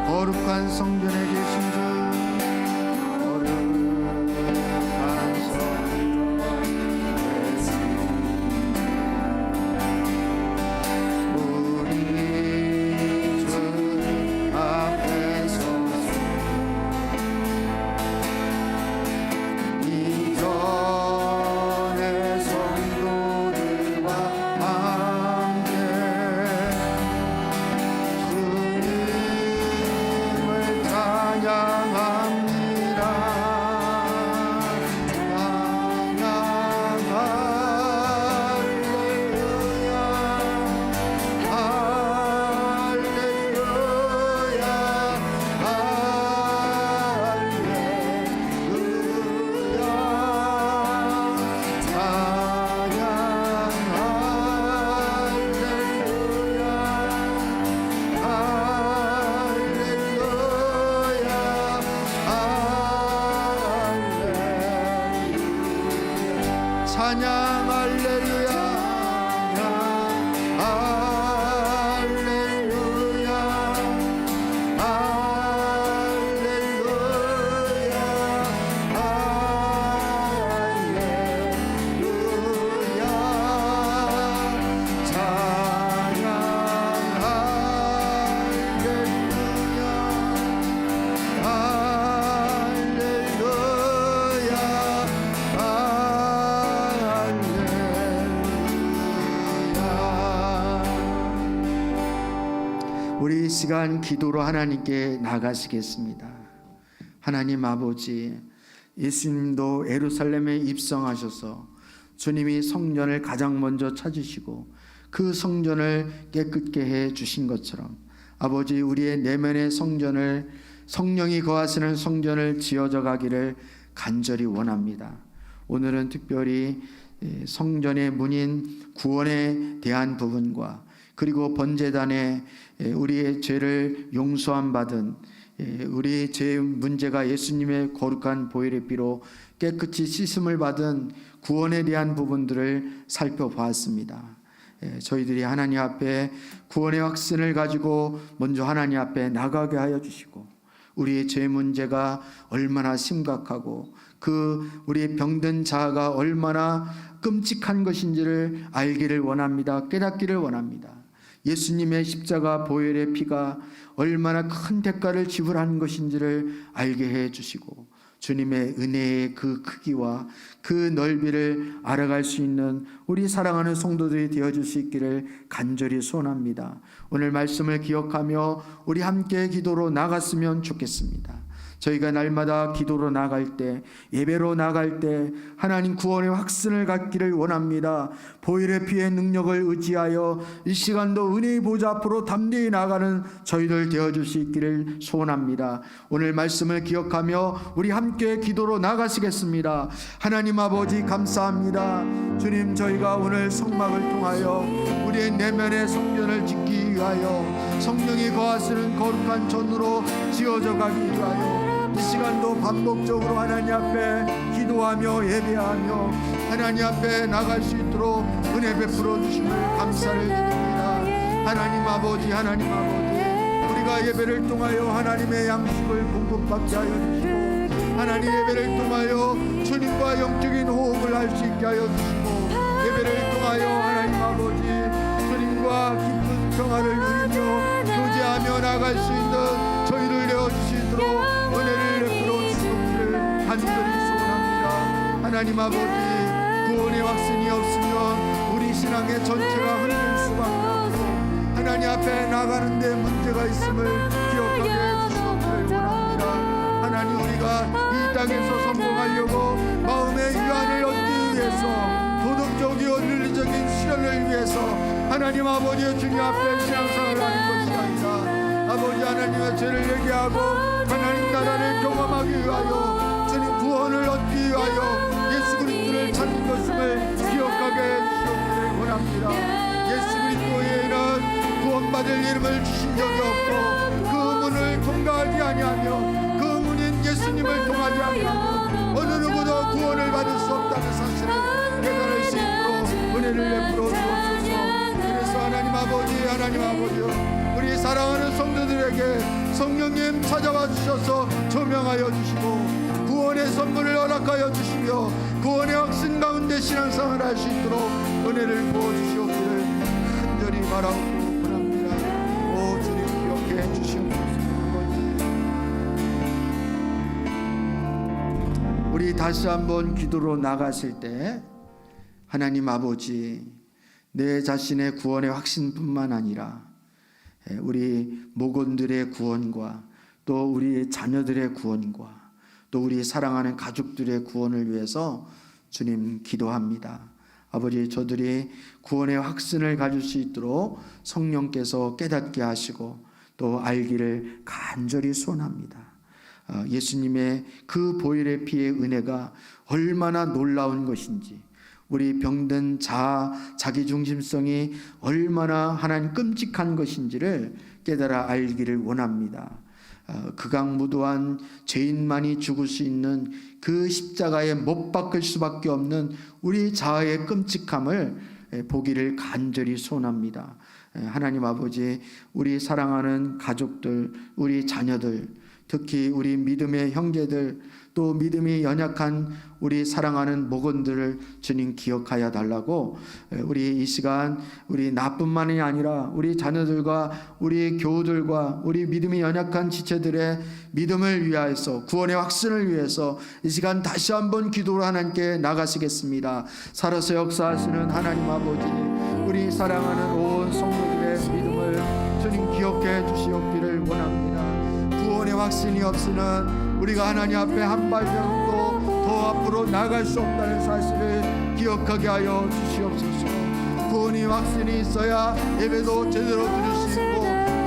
거룩한 성전에 계신 주, 거룩한 성전, 우리 주 앞에 서서 이전의 성도들과 함께 찬양합니다. 찬양 할렐루야, 할렐루야, 할렐루야, 할렐루야. 찬양 우리 이 시간 기도로 하나님께 나가시겠습니다. 하나님 아버지, 예수님도 예루살렘에 입성하셔서 주님이 성전을 가장 먼저 찾으시고 그 성전을 깨끗게 해 주신 것처럼 아버지 우리의 내면의 성전을 성령이 거하시는 성전을 지어져 가기를 간절히 원합니다. 오늘은 특별히 성전의 문인 구원에 대한 부분과 그리고 번제단에 우리의 죄를 용서함 받은 우리 죄 문제가 예수님의 거룩한 보혈의 피로 깨끗이 씻음을 받은 구원에 대한 부분들을 살펴보았습니다. 저희들이 하나님 앞에 구원의 확신을 가지고 먼저 하나님 앞에 나가게 하여 주시고 우리의 죄 문제가 얼마나 심각하고 그 우리의 병든 자아가 얼마나 끔찍한 것인지를 알기를 원합니다. 깨닫기를 원합니다. 예수님의 십자가 보혈의 피가 얼마나 큰 대가를 지불한 것인지를 알게 해 주시고 주님의 은혜의 그 크기와 그 넓이를 알아갈 수 있는 우리 사랑하는 성도들이 되어줄 수 있기를 간절히 소원합니다. 오늘 말씀을 기억하며 우리 함께 기도로 나갔으면 좋겠습니다. 저희가 날마다 기도로 나갈 때, 예배로 나갈 때 하나님 구원의 확신을 갖기를 원합니다. 보혈의 피의 능력을 의지하여 이 시간도 은혜의 보좌 앞으로 담대히 나가는 저희들 되어줄 수 있기를 소원합니다. 오늘 말씀을 기억하며 우리 함께 기도로 나가시겠습니다. 하나님 아버지 감사합니다. 주님, 저희가 오늘 성막을 통하여 우리의 내면의 성전을 짓기 위하여 성령이 거하시는 거룩한 전으로 지어져 가기 위하여 이 시간도 반복적으로 하나님 앞에 기도하며 예배하며 하나님 앞에 나갈 수 있도록 은혜 베풀어 주심을 감사를 드립니다. 하나님 아버지 우리가 예배를 통하여 하나님의 양식을 공급받게 하여 주시고 하나님 예배를 통하여 주님과 영적인 호흡을 할 수 있게 하여 주시고 예배를 통하여 하나님 아버지 주님과 깊은 평화를 누리며 교제하며 나갈 수 있는 저희를 내어주시도록 은혜를 베풀어 주시기를 간절히 소원합니다. 하나님 아버지 구원의 확신이 없으면 우리 신앙의 전체가 흐를 수밖에 없고 하나님 앞에 나가는데 문제가 있음을 기억하게 해주시기를 원합니다. 하나님 우리가 이 땅에서 성공하려고 마음의 유한을 얻기 위해서 도덕적이고 윤리적인 실현을 위해서 하나님 아버지의 주님 앞에 신앙생활을 하는 것이 아니라 아버지 하나님의 죄를 얘기하고 하나님 나라를 경험하기 위하여 주님 구원을 얻기 위하여 예수 그리스도를 찾는 것임을 기억하게 해주시기를 원합니다. 예수 그리스도 외에는 구원받을 이름을 주신 적이 없고 그 문을 통과하지 아니하며 그 문인 예수님을 통하지 아니하며 어느 누구도 구원을 받을 수 없다는 사실을 깨달을 수 있도록 은혜를 베풀어 주옵소서. 그래서 하나님 아버지 우리 사랑하는 성도들에게 성령님 찾아와 주셔서 조명하여 주시고 구원의 선물을 허락하여 주시며 구원의 확신 가운데 신앙생활을 할 수 있도록 은혜를 부어주시옵기를 간절히 바라고 원합니다. 오 주님 기억해 주시옵소서. 우리 다시 한번 기도로 나갔을 때 하나님 아버지 내 자신의 구원의 확신뿐만 아니라 우리 목원들의 구원과 또 우리 자녀들의 구원과 또 우리 사랑하는 가족들의 구원을 위해서 주님 기도합니다. 아버지 저들이 구원의 확신을 가질 수 있도록 성령께서 깨닫게 하시고 또 알기를 간절히 소원합니다. 예수님의 그 보혈의 피의 은혜가 얼마나 놀라운 것인지 우리 병든 자아, 자기중심성이 얼마나 하나님 끔찍한 것인지를 깨달아 알기를 원합니다. 극악무도한 죄인만이 죽을 수 있는 그 십자가에 못 박힐 수밖에 없는 우리 자아의 끔찍함을 보기를 간절히 소원합니다. 하나님 아버지 우리 사랑하는 가족들, 우리 자녀들, 특히 우리 믿음의 형제들 또 믿음이 연약한 우리 사랑하는 목원들을 주님 기억하여 달라고 우리 이 시간 우리 나뿐만이 아니라 우리 자녀들과 우리 교우들과 우리 믿음이 연약한 지체들의 믿음을 위하여서 구원의 확신을 위해서 이 시간 다시 한번 기도로 하나님께 나가시겠습니다. 살아서 역사하시는 하나님 아버지 우리 사랑하는 온 성도들의 믿음을 주님 기억해 주시옵기를 원합니다. 구원의 확신이 없으면 우리가 하나님 앞에 한 발자국도 더 앞으로 나갈 수 없다는 사실을 기억하게 하여 주시옵소서. 구원의 확신이 있어야 예배도 제대로 드릴 수 있고,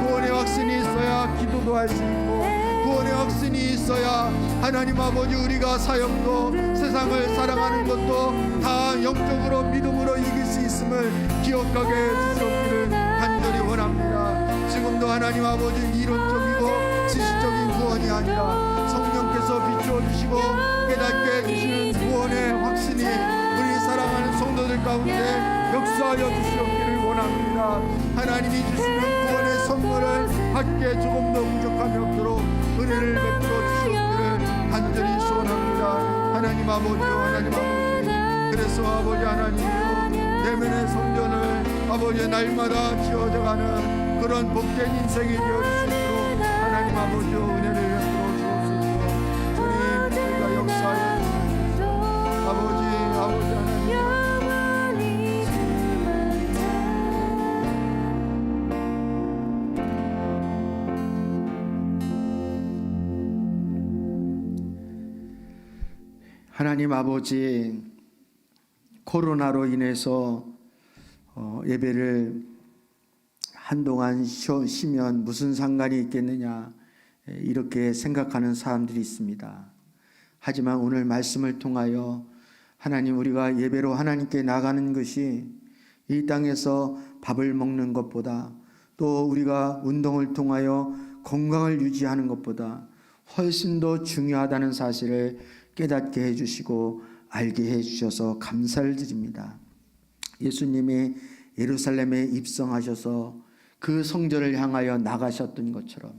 구원의 확신이 있어야 기도도 할 수 있고, 구원의 확신이 있어야 하나님 아버지 우리가 사역도 세상을 사랑하는 것도 다 영적으로 믿음으로 이길 수 있음을 기억하게 해주시기를 간절히 원합니다. 지금도 하나님 아버지 이론적이고 지식적인 구원이 아니라 성령께서 비추어 주시고 깨닫게 해주시는 구원의 확신이 우리 사랑하는 성도들 가운데 역사하여 주시옵기를 원합니다. 하나님이 주시는 구원의 선물을 받기에 조금도 부족함이 없도록 은혜를 베풀어 주시옵기를 간절히 소원합니다. 하나님 아버지요, 하나님 아버지, 그래서 아버지 하나님이요, 내면의 성전을 아버지 날마다 지어져가는 그런 복된 인생이 되어주시도록 하나님 아버지요 은혜를 베풀어 주옵소서. 주님, 우리가 역사하여 주옵소서. 아버지 하나님, 하나님 아버지, 코로나로 인해서 예배를 한동안 쉬면 무슨 상관이 있겠느냐 이렇게 생각하는 사람들이 있습니다. 하지만 오늘 말씀을 통하여 하나님, 우리가 예배로 하나님께 나가는 것이 이 땅에서 밥을 먹는 것보다, 또 우리가 운동을 통하여 건강을 유지하는 것보다 훨씬 더 중요하다는 사실을 깨닫게 해주시고 알게 해주셔서 감사를 드립니다. 예수님이 예루살렘에 입성하셔서 그 성전을 향하여 나가셨던 것처럼,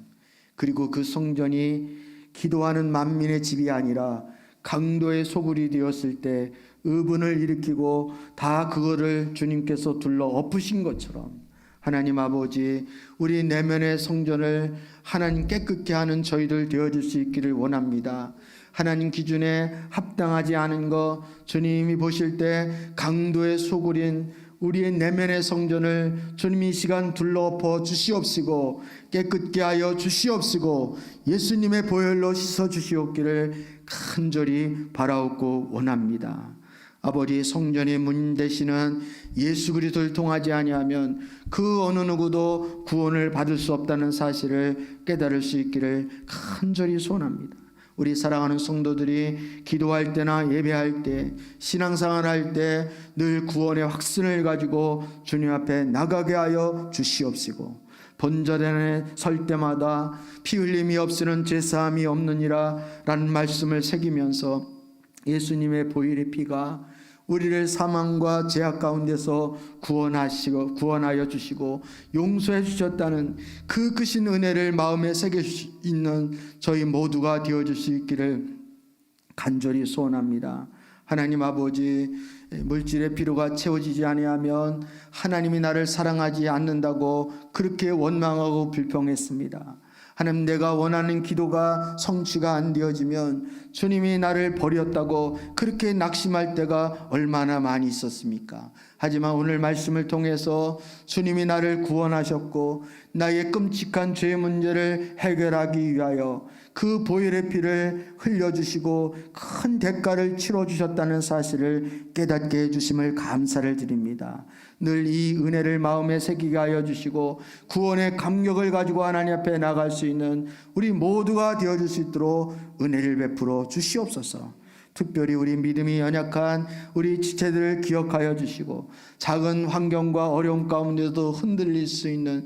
그리고 그 성전이 기도하는 만민의 집이 아니라 강도의 소굴이 되었을 때 의분을 일으키고 다 그거를 주님께서 둘러 엎으신 것처럼, 하나님 아버지, 우리 내면의 성전을 하나님 깨끗게 하는 저희들 되어줄 수 있기를 원합니다. 하나님 기준에 합당하지 않은 것, 주님이 보실 때 강도의 소굴인 우리의 내면의 성전을 주님이 이 시간 둘러엎어 주시옵시고 깨끗게 하여 주시옵시고 예수님의 보혈로 씻어 주시옵기를 간절히 바라옵고 원합니다. 아버지, 성전의 문 되시는 예수 그리스도를 통하지 아니하면 그 어느 누구도 구원을 받을 수 없다는 사실을 깨달을 수 있기를 간절히 소원합니다. 우리 사랑하는 성도들이 기도할 때나 예배할 때, 신앙생활 할 때 늘 구원의 확신을 가지고 주님 앞에 나가게 하여 주시옵시고, 본전에 설 때마다 피 흘림이 없이는 죄사함이 없느니라 라는 말씀을 새기면서 예수님의 보혈의 피가 우리를 사망과 죄악 가운데서 구원하여 주시고 용서해 주셨다는 그 크신 은혜를 마음에 새길 수 있는 저희 모두가 되어줄 수 있기를 간절히 소원합니다. 하나님 아버지, 물질의 필요가 채워지지 아니하면 하나님이 나를 사랑하지 않는다고 그렇게 원망하고 불평했습니다. 하나님, 내가 원하는 기도가 성취가 안 되어지면 주님이 나를 버렸다고 그렇게 낙심할 때가 얼마나 많이 있었습니까? 하지만 오늘 말씀을 통해서 주님이 나를 구원하셨고 나의 끔찍한 죄 문제를 해결하기 위하여 그 보혈의 피를 흘려주시고 큰 대가를 치러주셨다는 사실을 깨닫게 해주심을 감사를 드립니다. 늘 이 은혜를 마음에 새기게 하여 주시고 구원의 감격을 가지고 하나님 앞에 나갈 수 있는 우리 모두가 되어줄 수 있도록 은혜를 베풀어 주시옵소서. 특별히 우리 믿음이 연약한 우리 지체들을 기억하여 주시고 작은 환경과 어려움 가운데도 흔들리는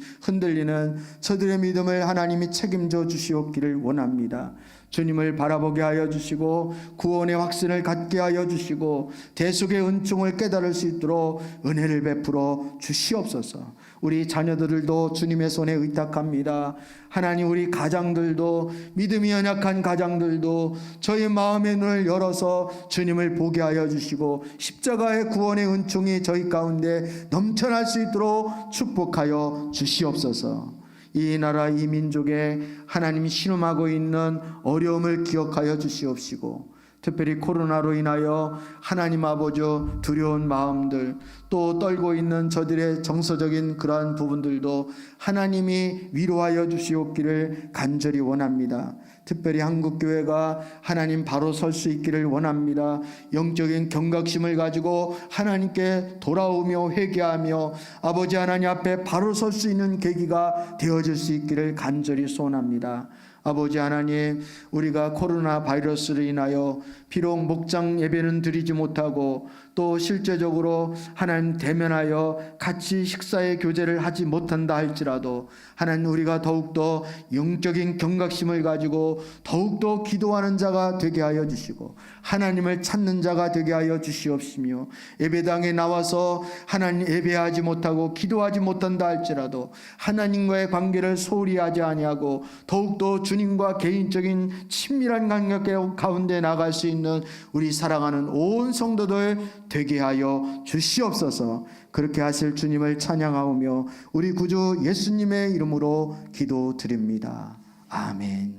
저들의 믿음을 하나님이 책임져 주시옵기를 원합니다. 주님을 바라보게 하여 주시고 구원의 확신을 갖게 하여 주시고 대속의 은총을 깨달을 수 있도록 은혜를 베풀어 주시옵소서. 우리 자녀들도 주님의 손에 의탁합니다. 하나님, 우리 가장들도, 믿음이 연약한 가장들도 저희 마음의 눈을 열어서 주님을 보게 하여 주시고 십자가의 구원의 은총이 저희 가운데 넘쳐날 수 있도록 축복하여 주시옵소서. 이 나라 이 민족에 하나님이 신음하고 있는 어려움을 기억하여 주시옵시고 특별히 코로나로 인하여 하나님 아버지 두려운 마음들, 또 떨고 있는 저들의 정서적인 그러한 부분들도 하나님이 위로하여 주시옵기를 간절히 원합니다. 특별히 한국교회가 하나님 바로 설 수 있기를 원합니다. 영적인 경각심을 가지고 하나님께 돌아오며 회개하며 아버지 하나님 앞에 바로 설 수 있는 계기가 되어질 수 있기를 간절히 소원합니다. 아버지 하나님, 우리가 코로나 바이러스로 인하여 비록 목장 예배는 드리지 못하고 또 실제적으로 하나님 대면하여 같이 식사의 교제를 하지 못한다 할지라도 하나님, 우리가 더욱더 영적인 경각심을 가지고 더욱더 기도하는 자가 되게 하여 주시고 하나님을 찾는 자가 되게 하여 주시옵시며, 예배당에 나와서 하나님 예배하지 못하고 기도하지 못한다 할지라도 하나님과의 관계를 소홀히 하지 아니하고 더욱더 주님과 개인적인 친밀한 관계 가운데 나갈 수 있는 우리 사랑하는 온 성도들 되게 하여 주시옵소서. 그렇게 하실 주님을 찬양하오며 우리 구주 예수님의 이름으로 기도드립니다. 아멘.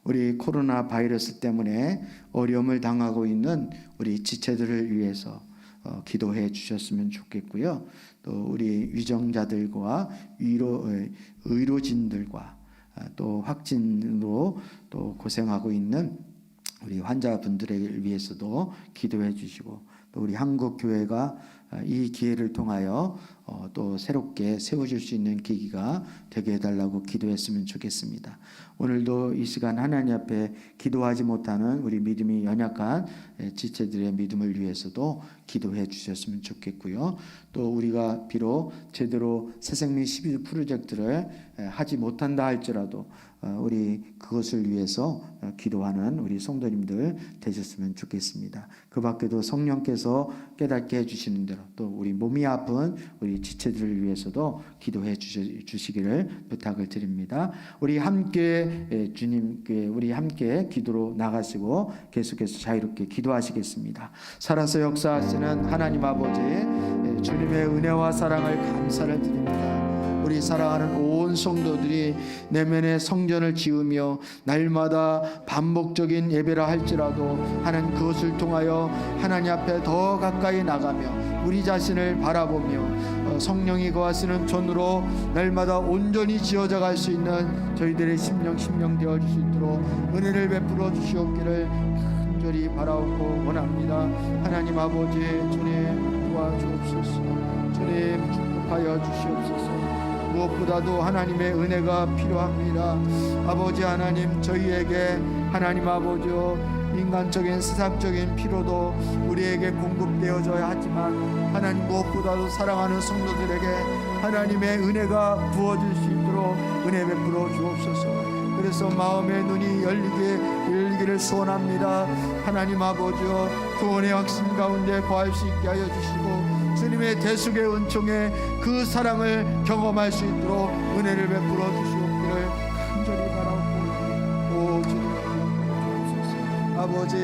우리 코로나 바이러스 때문에 어려움을 당하고 있는 우리 지체들을 위해서 기도해 주셨으면 좋겠고요. 또 우리 위정자들과 의료진들과 또 확진으로 또 고생하고 있는 우리 환자분들을 위해서도 기도해 주시고, 또 우리 한국 교회가 이 기회를 통하여 또 새롭게 세워질 수 있는 계기가 되게 해달라고 기도했으면 좋겠습니다. 오늘도 이 시간 하나님 앞에 기도하지 못하는 우리 믿음이 연약한 지체들의 믿음을 위해서도 기도해 주셨으면 좋겠고요. 또 우리가 비록 제대로 새생명 12주 프로젝트를 하지 못한다 할지라도 우리 그것을 위해서 기도하는 우리 성도님들 되셨으면 좋겠습니다. 그 밖에도 성령께서 깨닫게 해주시는 대로 또 우리 몸이 아픈 우리 지체들을 위해서도 기도해 주시기를 부탁을 드립니다. 우리 함께 주님께 우리 함께 기도로 나가시고 계속해서 자유롭게 기도하시겠습니다. 살아서 역사하시는 하나님 아버지, 주님의 은혜와 사랑을 감사를 드립니다. 우리 사랑하는 온 성도들이 내면의 성전을 지으며 날마다 반복적인 예배라 할지라도 하나님, 그것을 통하여 하나님 앞에 더 가까이 나가며 우리 자신을 바라보며 성령이 거하시는 전으로 날마다 온전히 지어져 갈 수 있는 저희들의 심령 되어질 수 있도록 은혜를 베풀어 주시옵기를 간절히 바라옵고 원합니다. 하나님 아버지, 주님 도와주옵소서. 주님 축복하여 주시옵소서. 무엇보다도 하나님의 은혜가 필요합니다. 아버지 하나님, 저희에게 하나님 아버지 인간적인 세상적인 필요도 우리에게 공급되어져야 하지만 하나님, 무엇보다도 사랑하는 성도들에게 하나님의 은혜가 부어질 수 있도록 은혜 베풀어 주옵소서. 그래서 마음의 눈이 열리기를 소원합니다. 하나님 아버지여, 구원의 확신 가운데 거할 수 있게 하여 주시고 주님의 대속의 은총에 그 사랑을 경험할 수 있도록 은혜를 베풀어 주시옵기를 간절히 바라옵고, 오 주님 아버지